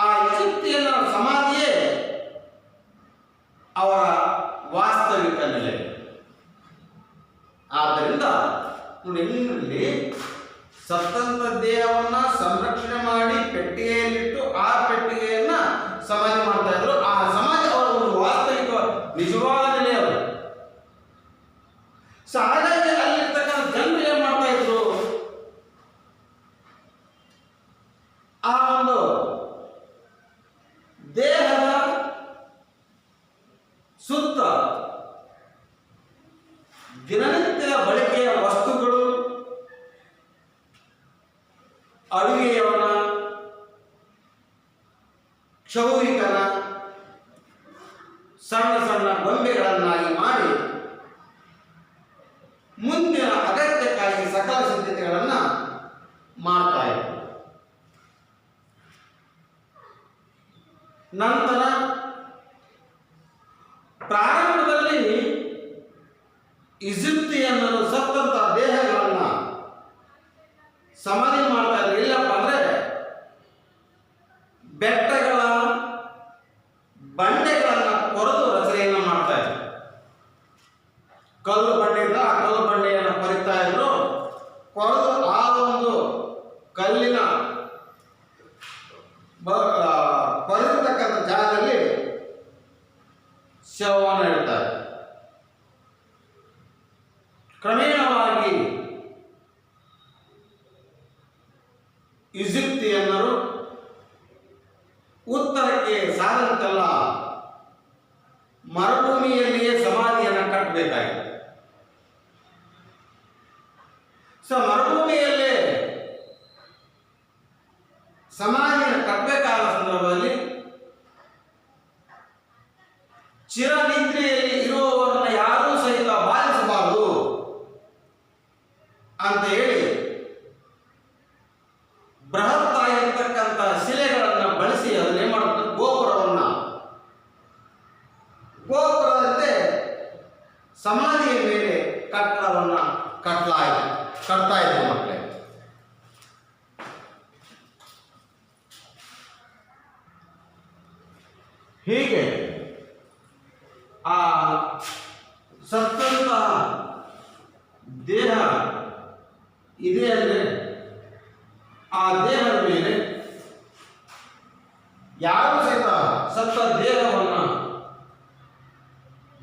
ಆ ಈಜಿಪ್ತಿಯನ ಸಮಾಧಿಯೇ ಅವರ ವಾಸ್ತವಿಕ ನೆಲೆ. ಆದ್ದರಿಂದ ಇಲ್ಲಿ ಸತ್ತಂತ ದೇಹವನ್ನ ಸಂರಕ್ಷಣೆ ಮಾಡಿ ಪೆಟ್ಟಿಗೆಯಲ್ಲಿಟ್ಟು ಆ ಪೆಟ್ಟಿಗೆಯನ್ನ ಸಮಾಧಿ ಮಾಡ್ತಾ ಇದ್ರು. ಆ ಸಮಾಧಿ ಅವರ ಒಂದು ವಾಸ್ತವಿಕ ನಿಜವಾದ ನೆಲೆ ಅವರು. ಸೊ ಹಾಗಾಗಿ ಅಲ್ಲಿರ್ತಕ್ಕಂಥ ಜನರು ಏನ್ ಮಾಡ್ತಾ ಇದ್ರು? ಆ ಒಂದು ದೇಹದ ಸುತ್ತ ದಿನನಿತ್ಯದ ಬಳಕೆಯ ವಸ್ತುಗಳು, ಅಡುಗೆಯವನ, ಕ್ಷೌರಿಕನ, ಸಣ್ಣ ಸಣ್ಣ ಗೊಂಬೆಗಳನ್ನಾಗಿ ಮಾಡಿ ಮುಂದಿನ ಅಗತ್ಯಕ್ಕಾಗಿ ಸಕಲ ಸಿದ್ಧತೆಗಳನ್ನು ಮಾಡ್ತಾ ಇದ್ರು. ನಂತರ ಪ್ರಾರಂಭದಲ್ಲಿ ಈಜಿಪ್ತಿಯನ್ನರು ಸತ್ತಂತ ದೇಹಗಳನ್ನು ಸಮಾಧಿ ಮಾಡ್ತಾ ಇದ್ರು. ಇಲ್ಲಪ್ಪ ಅಂದ್ರೆ ಕಲ್ಲು ಬಂಡೆಯಿಂದ ಆ ಕಲ್ಲು ಬಂಡೆಯನ್ನು ಕೊರಿತಾ ಇದ್ರು. ಕೊರೆದು ಆ ಒಂದು ಕಲ್ಲಿನ ಕೊರೆದಿರ್ತಕ್ಕಂಥ ಜಾಗದಲ್ಲಿ ಶವವನ್ನು ಇಡ್ತಾರೆ. ಕ್ರಮೇಣವಾಗಿ ಈಜಿಪ್ತಿಯನ್ನರು ಉತ್ತರಕ್ಕೆ ಸಾದಂತೆಲ್ಲ ಮರುಭೂಮಿಯಲ್ಲಿಯೇ ಸಮಾಧಿಯನ್ನು ಕಟ್ಟಬೇಕಾಗಿದೆ. ಮರುಭೂಮಿಯಲ್ಲೇ ಸಮಾಧಿಯನ್ನು ಕಟ್ಟಬೇಕಾದ ಸಂದರ್ಭದಲ್ಲಿ ಚಿರನಿದ್ರೆಯಲ್ಲಿ ಇರುವವರನ್ನ ಯಾರೂ ಸಹಿತ ಬಾಧಿಸಬಾರದು ಅಂತ ಹೇಳಿ ಬೃಹತ್ ಆಗಿರ್ತಕ್ಕಂಥ ಶಿಲೆಗಳನ್ನು ಬಳಸಿ ಅದನ್ನೇ ಮಾಡುತ್ತೆ, ಗೋಪುರದಂತೆ ಸಮಾಧಿಯ ಮೇಲೆ ಕಟ್ಟಡವನ್ನು ಕಟ್ತಾ ಇದೆ ಮಕ್ಕಳೇ. ಹೀಗೆ ಆ ಸತ್ತಂತ ದೇಹ ಇದೆ ಅಂದರೆ ಆ ದೇಹದ ಮೇಲೆ ಯಾರು ಸಹಿತ ಸತ್ತ ದೇಹವನ್ನು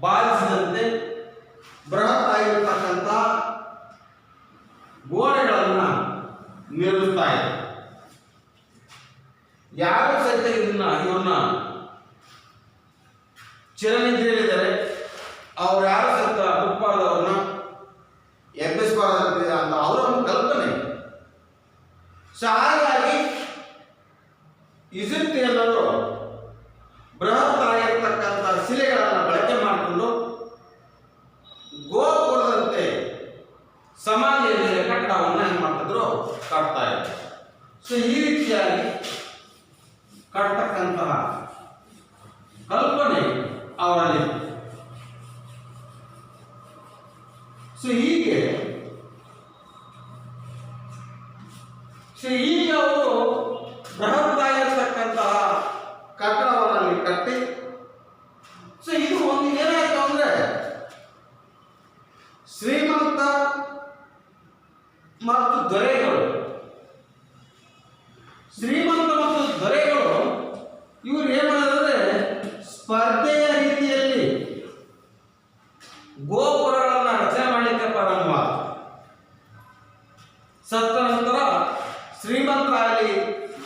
ಬಾಧಿಸಿದಂತೆ ಬೃಹತ್ ಆಗಿರತಕ್ಕಂಥ ಗೋಡೆಗಳನ್ನು ನಿರ್ಮಿಸ್ತಾ ಇದೆ. ಯಾರು ಸಹಿತ ಇವ್ರನ್ನ ಚಿರನಿದ್ರೆಯಲ್ಲಿದ್ದಾರೆ, ಅವ್ರು ಯಾರು ಸಹಿತ ಹುಟ್ಬಾರ್ದವ್ರನ್ನ ಎಬ್ಬಿಸಬಾರ್ದು ಅಂತ ಅವರ ಒಂದು ಕಲ್ಪನೆ. ಹಾಗಾಗಿ ಈಜಿಪ್ಟಿಯನ್ನರು ಬೃಹತ್ ಆಗಿರ್ತಕ್ಕಂಥ ಶಿಲೆಗಳನ್ನು ಬಳಕೆ ಮಾಡಿಕೊಂಡು ಗೋಪುರದಂತೆ ಸಮಾಧಿಯ ಮೇಲೆ ಕಟ್ಟಡವನ್ನು ಏನು ಮಾಡ್ತಿದ್ರು, ಕಟ್ತಾ ಇದ್ರು. ಈ ರೀತಿಯಾಗಿ ಕಟ್ಟತಕ್ಕಂತಹ ಕಲ್ಪನೆ ಅವರಲ್ಲಿ. ಹೀಗೆ ಈಗ ಅವರು ಬೃಹತ್ತಾಗಿರ್ತಕ್ಕಂತಹ ಕಟ್ಟಡವನ್ನು ಕಟ್ಟಿ ಇದು ಒಂದು ಏನಾಯ್ತು ಅಂದ್ರೆ ಶ್ರೀಮಂತ ಮತ್ತು ದೊರೆಗಳು ಇವರು ಏನು ಮಾಡಿದ್ರೆ ಸ್ಪರ್ಧೆಯ ರೀತಿಯಲ್ಲಿ ಗೋಪುರಗಳನ್ನು ರಚನೆ ಮಾಡಲಿಕ್ಕೆ ಪ್ರಾರಂಭ. ಸತ್ತ ನಂತರ ಶ್ರೀಮಂತರಾಗಲಿ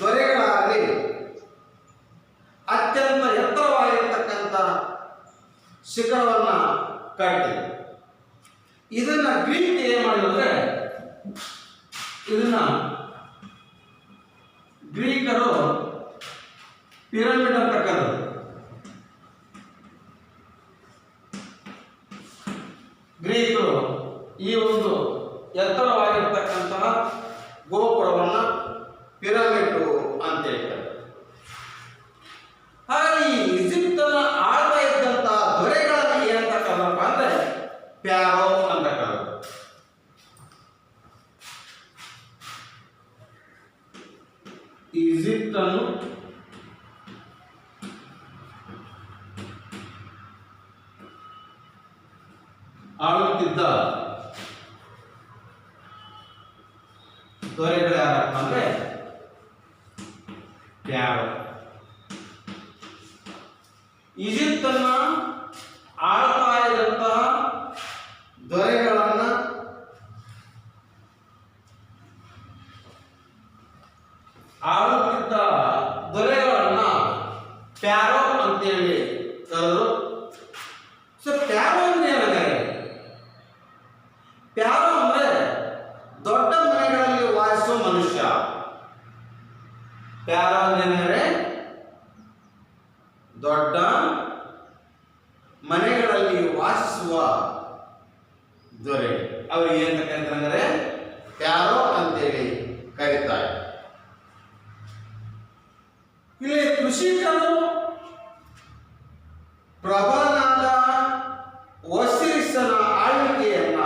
ದೊರೆಗಳಾಗಲಿ ಅತ್ಯಂತ ಎತ್ತರವಾಗಿರ್ತಕ್ಕಂಥ ಶಿಖರವನ್ನು ಕಟ್ಟಿ ಇದನ್ನ ಗ್ರೀಕ್ ಏನು ಮಾಡಿದ್ರೆ ಇದನ್ನ ಗ್ರೀಕರು ಪಿರಮಿಡ್ ಅಂತ ಕರೆದರು. ಗ್ರೀಕರು ಈ ಒಂದು ಎತ್ತರವಾಗಿರ್ತಕ್ಕಂತಹ ಗೋಪುರವನ್ನು ಪಿರಮಿಡ್ ಅಂತ ಹೇಳ್ತಾರೆ. ಹಾಗೆ ಈ ಈಜಿಪ್ತನ ಆಳ್ತಾ ಇದ್ದಂತಹ ದೊರೆಗಳನ್ನು ಏನಂತ ಕರೆದಪ್ಪ ಅಂದ್ರೆ ಪ್ಯಾರೋ ಅಂತ ಕರೆದರು. ಈಜಿಪ್ಟನ್ನು ಆಳುತ್ತಿದ್ದ ದೊರೆಗಳು ಯಾರಪ್ಪ ಅಂದ್ರೆ ಪ್ಯಾರೋ. ಈಜಿಪ್ತನ್ನ ಆಳ್ತಾ ಇದ್ದಂತಹ ದೊರೆಗಳನ್ನ ಆಳುತ್ತಿದ್ದ ದೊರೆಗಳನ್ನ ಪ್ಯಾರೋ ಅಂತೇಳಿ ಕರೆದರು. ಪ್ಯಾರೋ ಅಂದ್ರೆ ಏನಾಗಿದೆ? ಪ್ಯಾರೋ ಅಂದ್ರೆ ದೊಡ್ಡ ಮನೆಗಳಲ್ಲಿ ವಾಸಿಸುವ ಮನುಷ್ಯ. ಪ್ಯಾರೋ ಅಂದ್ರೆ ದೊಡ್ಡ ಮನೆಗಳಲ್ಲಿ ವಾಸಿಸುವ ದೊರೆ. ಅವ್ರಿಗೆ ಏನ್ ಕರೀತಾರೆ? ಪ್ಯಾರೋ ಅಂತೇಳಿ ಕರೀತಾರೆ. ಇಲ್ಲಿ ಕೃಷಿಕರು ಪ್ರಬಲನಾದ ಒಸಿರಿಸನ ಆಳ್ವಿಕೆಯನ್ನ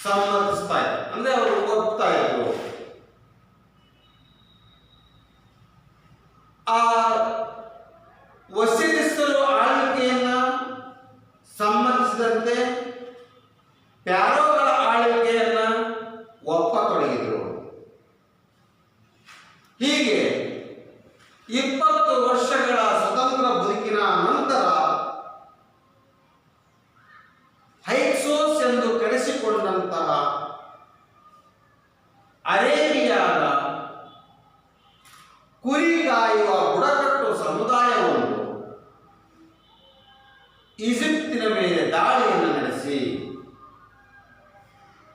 ಸಮ್ಮತಿಸ್ತಾ ಇದ್ರು, ಅಂದ್ರೆ ಅವರು ಒಪ್ತಾ ಇದ್ರು. ಆ ಒಸಿರಿಸಲು ಆಳ್ವಿಕೆಯನ್ನ ಸಮ್ಮತಿಸಿದ ವಶಪಡಿಸಿಕೊಂಡಂತಹ ಅರೇಬಿಯಾದ ಕುರಿ ಕಾಯುವ ಬುಡಕಟ್ಟು ಸಮುದಾಯವನ್ನು ಈಜಿಪ್ತಿನ ಮೇಲೆ ದಾಳಿಯನ್ನು ನಡೆಸಿ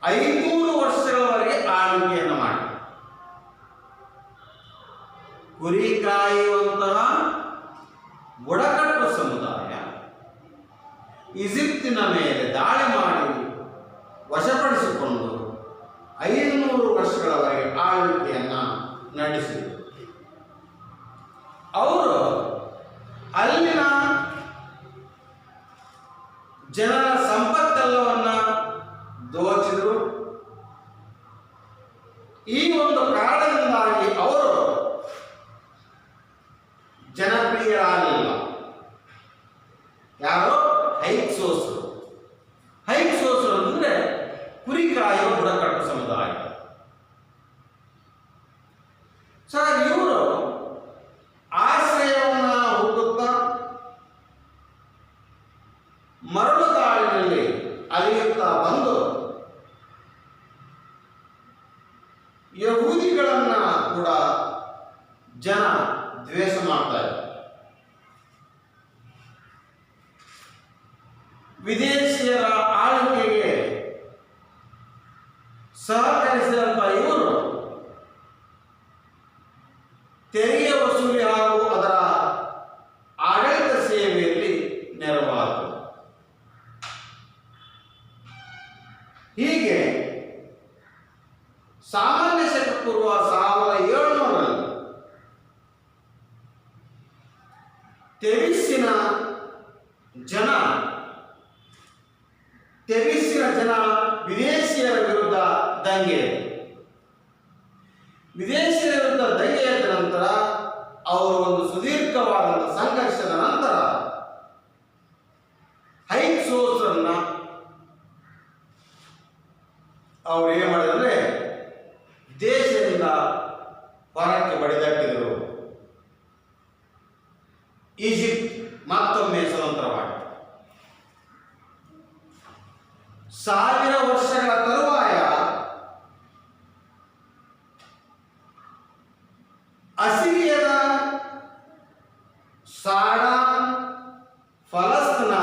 500 ವರ್ಷಗಳವರೆಗೆ ಆಳ್ವಿಕೆಯನ್ನು ಮಾಡಿ ಕುರಿ ಕಾಯುವಂತಹ ಬುಡಕಟ್ಟು ಸಮುದಾಯ ಈಜಿಪ್ತಿನ ಮೇಲೆ ದಾಳಿ ಮಾಡಿ ವಶಪಡಿಸಿಕೊಂಡು 500 ವರ್ಷಗಳವರೆಗೆ ಆಳ್ವಿಕೆಯನ್ನು ನಡೆಸಿದರು. ಅವರು ಅಲ್ಲಿನ ಜನರ ಸಂಪತ್ತೆಲ್ಲವನ್ನ ದೋಚಿದರು. ಈ ಒಂದು ಕಾರಣದಿಂದಾಗಿ ಅವರು ಜನಪ್ರಿಯರಾಗಲಿಲ್ಲ. ಯಾರೋ ಹೈಕ್ಸೋಸರು ಅಂದ್ರೆ ಕುರಿ ಕಾಯುವ ಬುಡಕಟ್ಟು ಸಮುದಾಯ. ಸರ್, ಇವರು ಆಶ್ರಯವನ್ನ ಹುಡುಕುತ್ತಾ ಮರಳುಗಾಡಿನಲ್ಲಿ ಅಲಿಯುತ್ತಾ ಬಂದು ಯಹೂದಿಗಳನ್ನ ಕೂಡ ಜನ ದ್ವೇಷ ಮಾಡ್ತಾರೆ. ವಿದೇಶಿಯರ ಆಳ್ವಿಕೆಗೆ ಸಹಕರಿಸಿದಂತ ಇವರು ತೆರಿಗೆ ವಸೂಲಿ ಹಾಗೂ ಅದರ ಆಡಳಿತ ಸೇವೆಯಲ್ಲಿ ನೆರವಾದರು. ಹೀಗೆ ಸಾಮಾನ್ಯ ಶಕ ಪೂರ್ವ 1700ರಲ್ಲಿ ತೆವಿಸ್ಸಿನ ಜನ ವಿದೇಶಿಯರ ವಿರುದ್ಧ ದಂಗೆ ಎದ್ದ ನಂತರ ಅವರು ಒಂದು ಸುದೀರ್ಘವಾದಂತಹ ಸಂಘರ್ಷದ ನಂತರ ಹೈಕ್ಸೋಸರನ್ನ ಅವರು ಏನು ಮಾಡಿದ್ರೆ ದೇಶದಿಂದ ಹೊರಕ್ಕೆ ಬಡಿದಟ್ಟಿದರು. ಈಜಿಪ್ಟ್ ಮತ್ತೊಮ್ಮೆ ಸ್ವತಂತ್ರವಾಯಿತು. 1000 ವರ್ಷಗಳ ತರುವಾಯ ಅಸಿರಿಯದ ಸಾಡಾನ್ ಫಲಸ್ತೀನ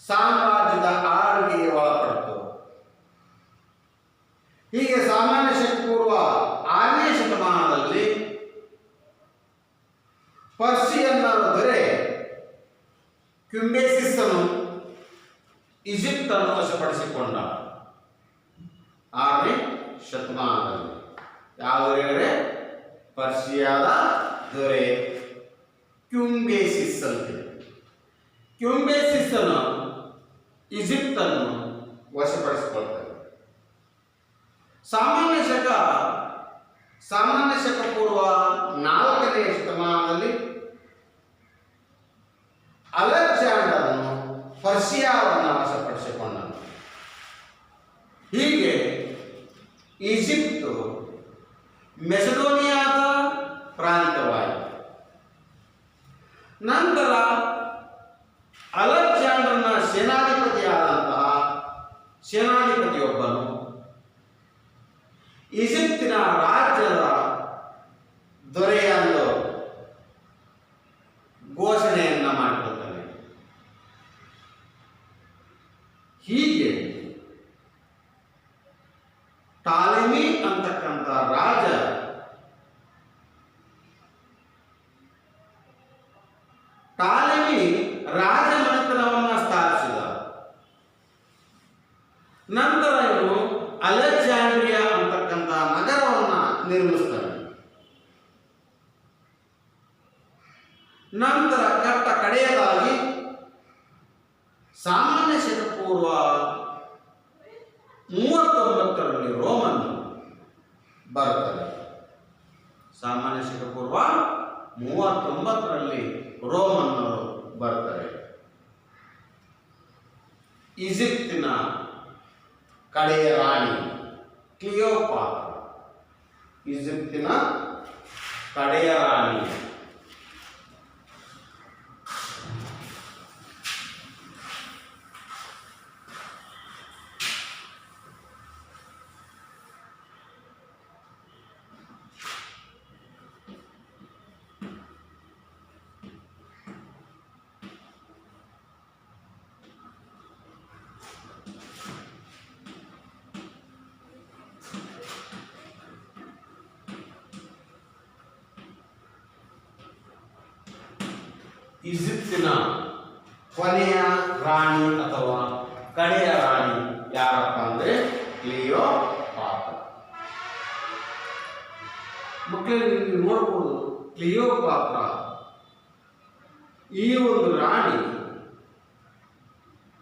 ಸಾಮ್ರಾಜ್ಯದ ಆಳ್ವಿಕೆಗೆ ಒಳಪಡಿತು. ಹೀಗೆ ಸಾಮಾನ್ಯ ಶಕ ಪೂರ್ವ 6ನೇ ಶತಮಾನದಲ್ಲಿ ಪರ್ಷಿಯನ್ನರ ದೊರೆ ಕ್ಯುಂಬೇಸಿಸ್ಸನು ಈಜಿಪ್ಟ್ ಅನ್ನು ವಶಪಡಿಸಿಕೊಂಡ. 6ನೇ ಶತಮಾನದಲ್ಲಿ ಯಾವ ಹೇಳಿದ್ರೆ ಪರ್ಷಿಯಾದ ದೊರೆ ಕ್ಯುಂಬೇಸಿಸ್ ಅಂತಿದೆ. ಕ್ಯುಂಬೇಸಿಸ್ಸನು ಈಜಿಪ್ಟ್ ಅನ್ನು ವಶಪಡಿಸಿಕೊಳ್ತಾರೆ. ಸಾಮಾನ್ಯ ಶಕ ಪೂರ್ವ 4ನೇ ಶತಮಾನದಲ್ಲಿ ಅಲೆಕ್ಸಾಂಡರನು ಪರ್ಷಿಯಾವನ್ನು ವಶಪಡಿಸಿಕೊಂಡನು. ಹೀಗೆ ಈಜಿಪ್ಟು ಮೆಸಡೋನಿಯಾದ ಪ್ರಾಂತ್ಯವಾಯಿತು. ನಂತರ ಅಲೆಕ್ಸಾಂಡರ್ನ ಸೇನಾಧಿಪತಿಯೊಬ್ಬನು ಈಜಿಪ್ತಿನ ರಾಜ್ಯದ ದೊರೆಯೆಂದು ಘೋಷಣೆಯನ್ನ ಮಾಡಿಕೊಳ್ತಾನೆ. ಹೀಗೆ ಟಾಲೆಮಿ ಅಂತಕ್ಕಂಥ ರಾಜಮನೆತನವನ್ನು ಸ್ಥಾಪಿಸಿದ. ನಂತರ ಇವನು ಅಲೆಕ್ಸಾಂಡ್ರಿಯಾ ಅಂತಕ್ಕಂಥ ನಗರವನ್ನು ನಿರ್ಮಿಸ್ತಾನೆ. ನಂತರ ಕಡೆಯದಾಗಿ ಸಾಮಾನ್ಯ ಶಕ ಪೂರ್ವ 39ರಲ್ಲಿ ರೋಮನ್ ಬರುತ್ತದೆ. ಸಾಮಾನ್ಯ ಶಕ ಪೂರ್ವ 39ರಲ್ಲಿ ರೋಮನ್ನರು ಬರ್ತಾರೆ. ಈಜಿಪ್ತಿನ ಕಡೆಯ ರಾಣಿ ಕ್ಲಿಯೋಪಾತ್ರ, ಈಜಿಪ್ತಿನ ಕಡೆಯ ರಾಣಿ. ಈಜಿಪ್ತಿನ ಕೊನೆಯ ರಾಣಿ ಅಥವಾ ಕಡೆಯ ರಾಣಿ ಯಾರಪ್ಪ ಅಂದ್ರೆ ಕ್ಲಿಯೋಪಾತ್ರ. ಮಕ್ಕಳಿಗೆ ನೀವು ನೋಡ್ಬೋದು, ಕ್ಲಿಯೋಪಾತ್ರ ಈ ಒಂದು ರಾಣಿ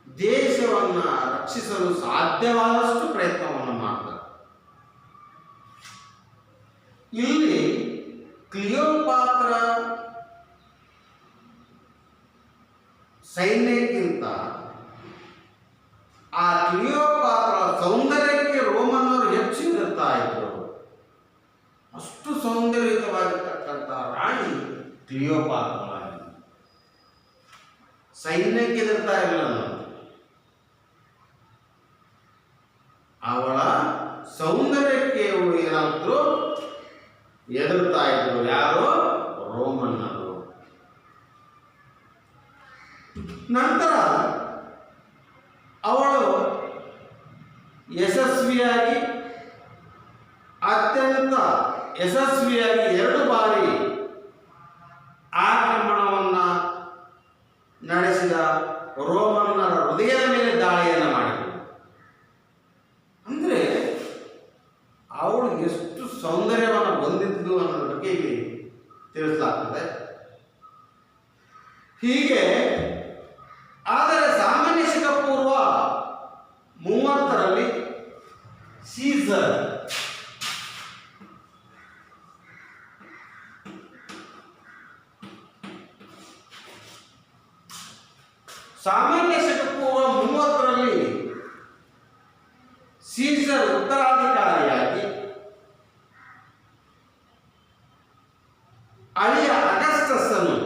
ದೇಶವನ್ನ ರಕ್ಷಿಸಲು ಸಾಧ್ಯವಾದಷ್ಟು ಪ್ರಯತ್ನವನ್ನು ಮಾಡ್ತಾರೆ. ಇಲ್ಲಿ ಕ್ಲಿಯೋಪಾತ್ರ ಸೈನ್ಯಕ್ಕಿಂತ ಆ ಕ್ಲಿಯೋಪಾತ್ರ ಸೌಂದರ್ಯಕ್ಕೆ ರೋಮನ್ನರು ಹೆಚ್ಚು ಇರುತ್ತಾ ಇದ್ರು. ಅಷ್ಟು ಸೌಂದರ್ಯಯುತವಾಗಿರ್ತಕ್ಕಂಥ ರಾಣಿ ಕ್ಲಿಯೋಪಾತ್ರ. ಸೈನ್ಯಕ್ಕೆ ಎದುರ್ತಾ ಇರಲಿಲ್ಲ, ಅವಳ ಸೌಂದರ್ಯಕ್ಕೆ ಏನಾದ್ರು ಎದುರ್ತಾ ಇದ್ರು. ಯಾರು? ರೋಮನ್ನರು. ನಂತರ ಅವಳು ಯಶಸ್ವಿಯಾಗಿ, ಅತ್ಯಂತ ಯಶಸ್ವಿಯಾಗಿ 2 ಬಾರಿ ಆಕ್ರಮಣವನ್ನು ನಡೆಸಿದ ರೋಮನ್ನರ ಹೃದಯದ ಮೇಲೆ ದಾಳಿಯನ್ನು ಮಾಡಿದರು. ಅಂದರೆ ಅವಳು ಎಷ್ಟು ಸೌಂದರ್ಯವನ್ನು ಹೊಂದಿದ್ದು ಅನ್ನೋದ್ರ ಬಗ್ಗೆ ಇಲ್ಲಿ ತಿಳಿಸಲಾಗ್ತದೆ. ಹೀಗೆ ಆದರೆ ಸಾಮಾನ್ಯ ಶಕ ಪೂರ್ವ 30ರಲ್ಲಿ ಸೀಸರ್ ಸೀಸರ್ ಉತ್ತರಾಧಿಕಾರಿಯಾಗಿ ಅಳಿಯ ಅಗಸ್ಟಸ್ ಅನ್ನು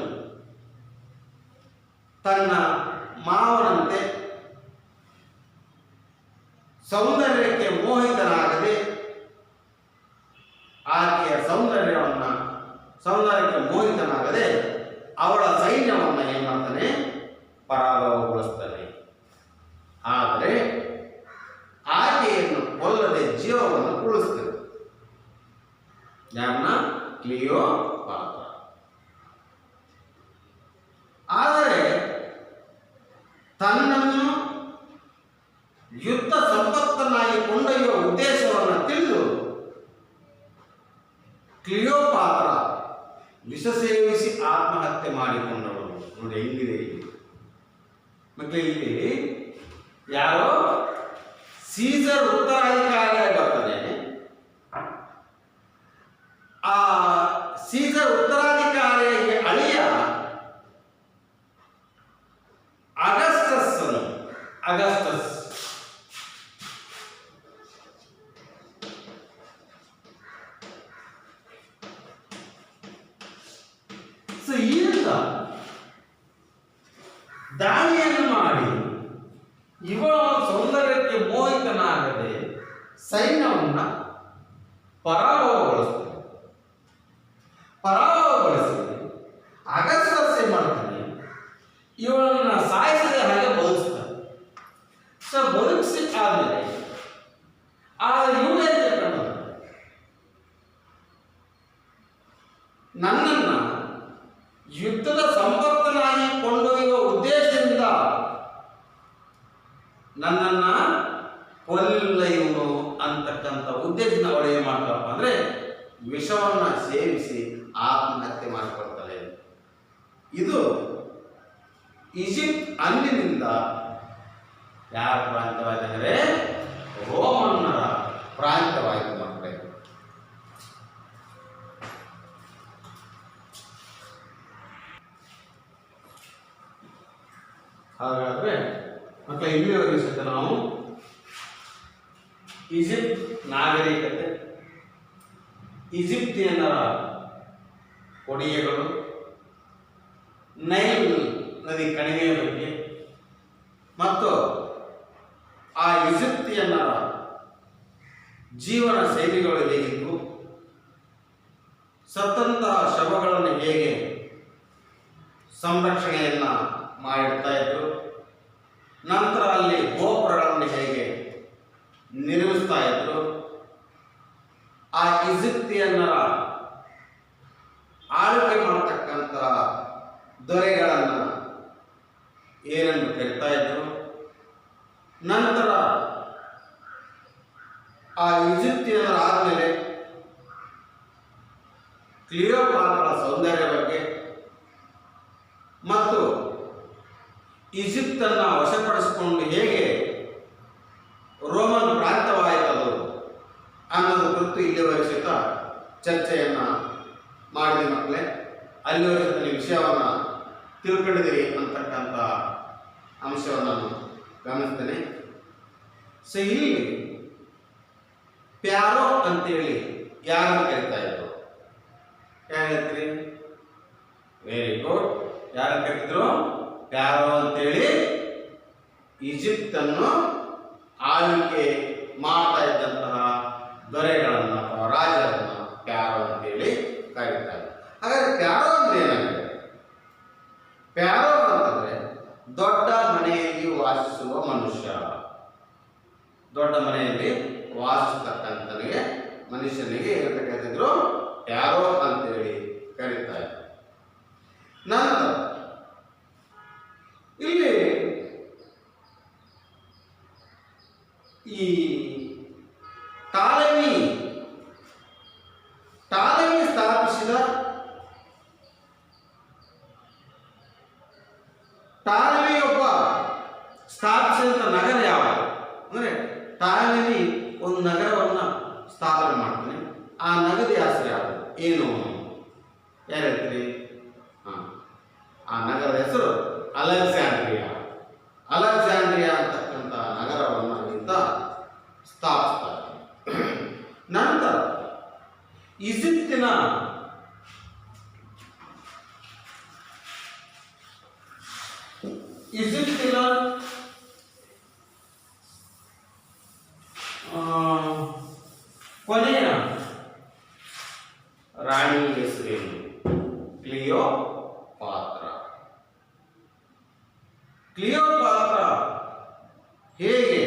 ತನ್ನ ಮಾವನಂತೆ ಸೌಂದರ್ಯಕ್ಕೆ ಮೋಹಿತನಾಗದೆ ಆಕೆಯ ಸೌಂದರ್ಯಕ್ಕೆ ಮೋಹಿತನಾಗದೆ ಅವಳ ಸೈನ್ಯವನ್ನು ಏನು ಮಾಡ್ತಾನೆ? ಪರಾಭವಗೊಳಿಸ್ತಾನೆ. ಆದರೆ ಆಕೆಯನ್ನು ಕೊಲ್ಲದೆ ಜೀವವನ್ನು ಉಳಿಸ್ತಾನೆ. ಯಾರನ್ನ? ಕ್ಲಿಯೋಪಾತ್ರ. ಆದರೆ ತನ್ನನ್ನು ಯುದ್ಧ ಸಂಪತ್ತನ್ನಾಗಿ ಕೊಂಡೊಯ್ಯುವ ಉದ್ದೇಶವನ್ನು ತಿಳಿದು ಕ್ಲಿಯೋಪಾತ್ರ ವಿಷ ಸೇವಿಸಿ ಆತ್ಮಹತ್ಯೆ ಮಾಡಿಕೊಂಡವಳು. ನೋಡಿ ಹೆಂಗಿದೆ ಮತ್ತೆ ಇಲ್ಲಿ ಯಾರೋ ಸೀಸರ್ ಉತ್ತರಾಧಿಕಾರಿಯಾಗಿ ಬರ್ತಾನೆ. ಆ ಸೀಸರ್ ಉತ್ತರಾಧಿಕಾರಿಯಾಗಿ ಅಳಿಯ ಅಗಸ್ಟಸ್ ಈತ ದಾಳಿಯನ್ನು ಮಾಡಿ ಇವಳ ಸೌಂದರ್ಯಕ್ಕೆ ಮೋಹಿತನಾಗದೆ ಸೈನ್ಯವನ್ನ ಪರಾಭವಗೊಳಿಸಿ ಅಗಸ್ಟಸ್ ಏನ್ ಮಾಡ್ತಾನೆ? ಇವಳನ್ನ ಸಾಯಿಸಿದ ಹಾಗೆ ಬದುಕಿಸ್ತಾನೆ. ಬದುಕಿಸಿ ಆದ್ಮೇಲೆ ಇವಳೇ ನನ್ನನ್ನ ಯುದ್ಧದ ಸಂಪತ್ತನಾಗಿ ಕೊಂಡೊಯ್ಯುವ ಉದ್ದೇಶದಿಂದ ನನ್ನನ್ನ ಕೊಲ್ಲ ಇವನು ಅಂತಕ್ಕಂಥ ಉದ್ದೇಶದಿಂದ ಅವಳು ಏನ್ ಮಾಡ್ತಾರಪ್ಪ ಅಂದ್ರೆ ವಿಷವನ್ನ ಸೇವಿಸಿ ಆತ್ಮಹತ್ಯೆ ಮಾಡಿಕೊಳ್ತಾಳೆ. ಇದು ಈಜಿಪ್ಟ್ ಅಂದಿನಿಂದ ಯಾರ ಪ್ರಾಂತ್ಯವಾಯಿತು ಅಂದರೆ ರೋಮನ್ನರ ಪ್ರಾಂತ್ಯವಾಯಿತು ಮಕ್ಕಳೇ. ಹಾಗಾದ್ರೆ ಮಕ್ಕಳ ಇಲ್ಲಿವರೆಗೆ ಸಹಿತ ನಾವು ಈಜಿಪ್ಟ್ ನಾಗರಿಕತೆ, ಈಜಿಪ್ತಿಯನ್ನರ ಕೊಡುಗೆಗಳು, ನೈಲ್ ನದಿ ಕಣಿವೆಯ ಬಗ್ಗೆ ಮತ್ತು ಆ ಈಜಿಪ್ತಿಯನ್ನರ ಜೀವನ ಶೈಲಿಗಳು ಹೇಗಿತ್ತು, ಸತ್ತಂತಹ ಶವಗಳನ್ನು ಹೇಗೆ ಸಂರಕ್ಷಣೆಯನ್ನ ಮಾಡಿಡ್ತಾ ಇದ್ರು, ನಂತರ ಅಲ್ಲಿ ಗೋಪುರಗಳನ್ನು ಹೇಗೆ ನಿರ್ಮಿಸ್ತಾ ಇದ್ರು, ಆ ಈಜಿಪ್ತಿಯನ್ನರ ಆಳ್ವಿಕೆ ಮಾಡತಕ್ಕಂಥ ದೊರೆಗಳನ್ನ ಕರೀತಾ ಇದ್ರು. ನಂತರ ಆ ಈಜಿಪ್ತಿಯನ್ನರು ಆದಮೇಲೆ ಕ್ಲಿಯೋಪಾತ್ರ ಸೌಂದರ್ಯ ಬಗ್ಗೆ ಮತ್ತು ಈಜಿಪ್ತನ್ನು ವಶಪಡಿಸಿಕೊಂಡು ಹೇಗೆ ರೋಮನ್ ಪ್ರಾಂತವಾಯಿತದು ಅನ್ನೋದು ಕುರಿತು ಇಲ್ಲಿವರೆಗೆ ಸಹಿತ ಚರ್ಚೆಯನ್ನು ಮಾಡಿದ ಮಕ್ಕಳೇ. ಅಲ್ಲಿವರೆಗೆ ನೀವು ವಿಷಯವನ್ನು ತಿಳ್ಕೊಂಡಿದ್ದೀರಿ ಅಂತಕ್ಕಂಥ ಅಂಶವನ್ನು ನಾನು ಗಮನಿಸ್ತೇನೆ. ಸೊ ಇಲ್ಲಿ ಪ್ಯಾರೋ ಅಂತೇಳಿ ಯಾರನ್ನು ಕರಿತಾ ಇದ್ರು? ಯಾರು ಹೇಳ್ತೀರಿ? Very good. ಯಾರು ಕರೀತಿದ್ರು? ಪ್ಯಾರೋ ಅಂತೇಳಿ ಈಜಿಪ್ತನ್ನು ಆಳ್ವಿಕೆ ಮಾಡ್ತಾ ಇದ್ದಂತಹ ದೊರೆಗಳನ್ನು ಅಥವಾ ರಾಜರನ್ನು ಪ್ಯಾರೋ ಅಂತೇಳಿ ಕರೀತಾರೆ. ಹಾಗಾದ್ರೆ ಪ್ಯಾರೋ ಅಂದ್ರೆ ಏನಾಗಿದೆ? ಪ್ಯಾರೋ ಅಂತಂದ್ರೆ ದೊಡ್ಡ ಮನೆಯಲ್ಲಿ ವಾಸಿಸುವ ಮನುಷ್ಯ. ದೊಡ್ಡ ಮನೆಯಲ್ಲಿ ವಾಸಿಸ್ತಕ್ಕಂಥನಿಗೆ ಮನುಷ್ಯನಿಗೆ ಇರತಕ್ಕಂಥದ್ರು ಪ್ಯಾರೋ ಅಂತೇಳಿ ಕರೀತಾ ಇದ್ದಾರೆ. ನಂತರ ಇಲ್ಲಿ ಈ ಟಾಲೆಮಿ ಸ್ಥಾಪಿಸಿದ ಟಾಲೆಮಿ ಒಬ್ಬ ಸ್ಥಾಪಿಸಿದ ನಗರ ಯಾವುದು ಅಂದರೆ ಟಾಲೆಮಿ ಒಂದು ನಗರವನ್ನು ಸ್ಥಾಪನೆ ಮಾಡ್ತಾನೆ. ಆ ನಗರದ ಹೆಸರು ಯಾವುದು? ಏನು? ಯಾರು ಹೇಳ್ತೀರಿ? ಆ ನಗರದ ಹೆಸರು ಅಲೆಕ್ಸಾಂಡ್ರಿಯಾ. ಅಲೆಕ್ಸಾಂಡ್ರಿಯಾ ಅಂತಕ್ಕಂಥ ನಗರವನ್ನು ಈತ ಸ್ಥಾಪಿಸ್ತಾರೆ. ನಂತರ ಈಜಿಪ್ತಿನ ಕೊನೆಯ ರಾಣಿ ಹೆಸರೇನು? ಕ್ಲಿಯೋಪಾತ್ರ. ಕ್ಲಿಯೋಪಾತ್ರ ಹೇಗೆ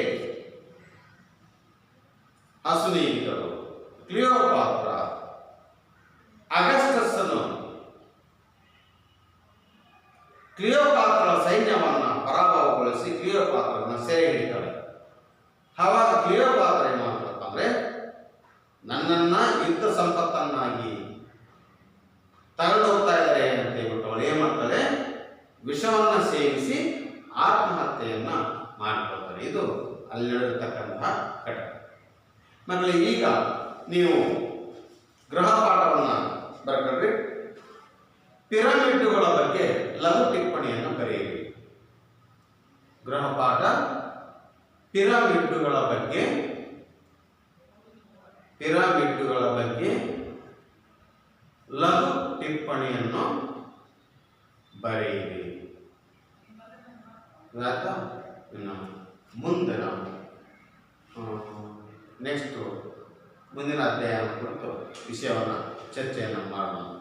ಅಸುನೀಗಿದರು? ಕ್ಲಿಯೋಪಾತ್ರ ಅಗಸ್ಟಸನು ಕ್ಲಿಯೋಪಾತ್ರ ಸೈನ್ಯವನ್ನು ಪರಾಭವಗೊಳಿಸಿ ಕ್ಲಿಯೋಪಾತ್ರನ ಸೆರೆ ಹಿಡಿತಾಳೆ. ಆವಾಗ ಕ್ಲಿಯೋಪಾತ್ರ ಏನು ಮಾಡ್ತಪ್ಪ ಅಂದರೆ, ನನ್ನನ್ನು ಯುದ್ಧ ಸಂಪತ್ತನ್ನಾಗಿ ತಗೊಂಡು ಹೋಗ್ತಾ ಇದ್ದಾರೆ ಅಂತ ಹೇಳ್ಬಿಟ್ಟು ಅವಳು ಏನು ಮಾಡ್ತಾಳೆ? ವಿಷವನ್ನು ಸೇವಿಸಿ ಆತ್ಮಹತ್ಯೆಯನ್ನು ಮಾಡಿಕೊಳ್ತಾರೆ. ಇದು ಅಲ್ಲಿ ನಡೆದಿರ್ತಕ್ಕಂತಹ ಘಟನೆ. ಮಕ್ಕಳೇ, ಈಗ ನೀವು ಗೃಹ ಪಾಠವನ್ನು ಬರ್ಕೊಳ್ರಿ. ಪಿರಮಿಡ್ಡುಗಳ ಬಗ್ಗೆ ಲಘು ಟಿಪ್ಪಣಿಯನ್ನು ಬರೆಯಿರಿ. ಗೃಹ ಪಾಠ ಪಿರಮಿಡ್ಡುಗಳ ಬಗ್ಗೆ ಲಘು ಟಿಪ್ಪಣಿಯನ್ನು ಬರೆಯಿರಿ. ಇನ್ನು ಮುಂದೆ ನಾವು ನೆಕ್ಸ್ಟು ಮುಂದಿನ ಅಧ್ಯಾಯ ಕುರಿತು ವಿಷಯವನ್ನು ಚರ್ಚೆಯನ್ನು ಮಾಡೋಣ.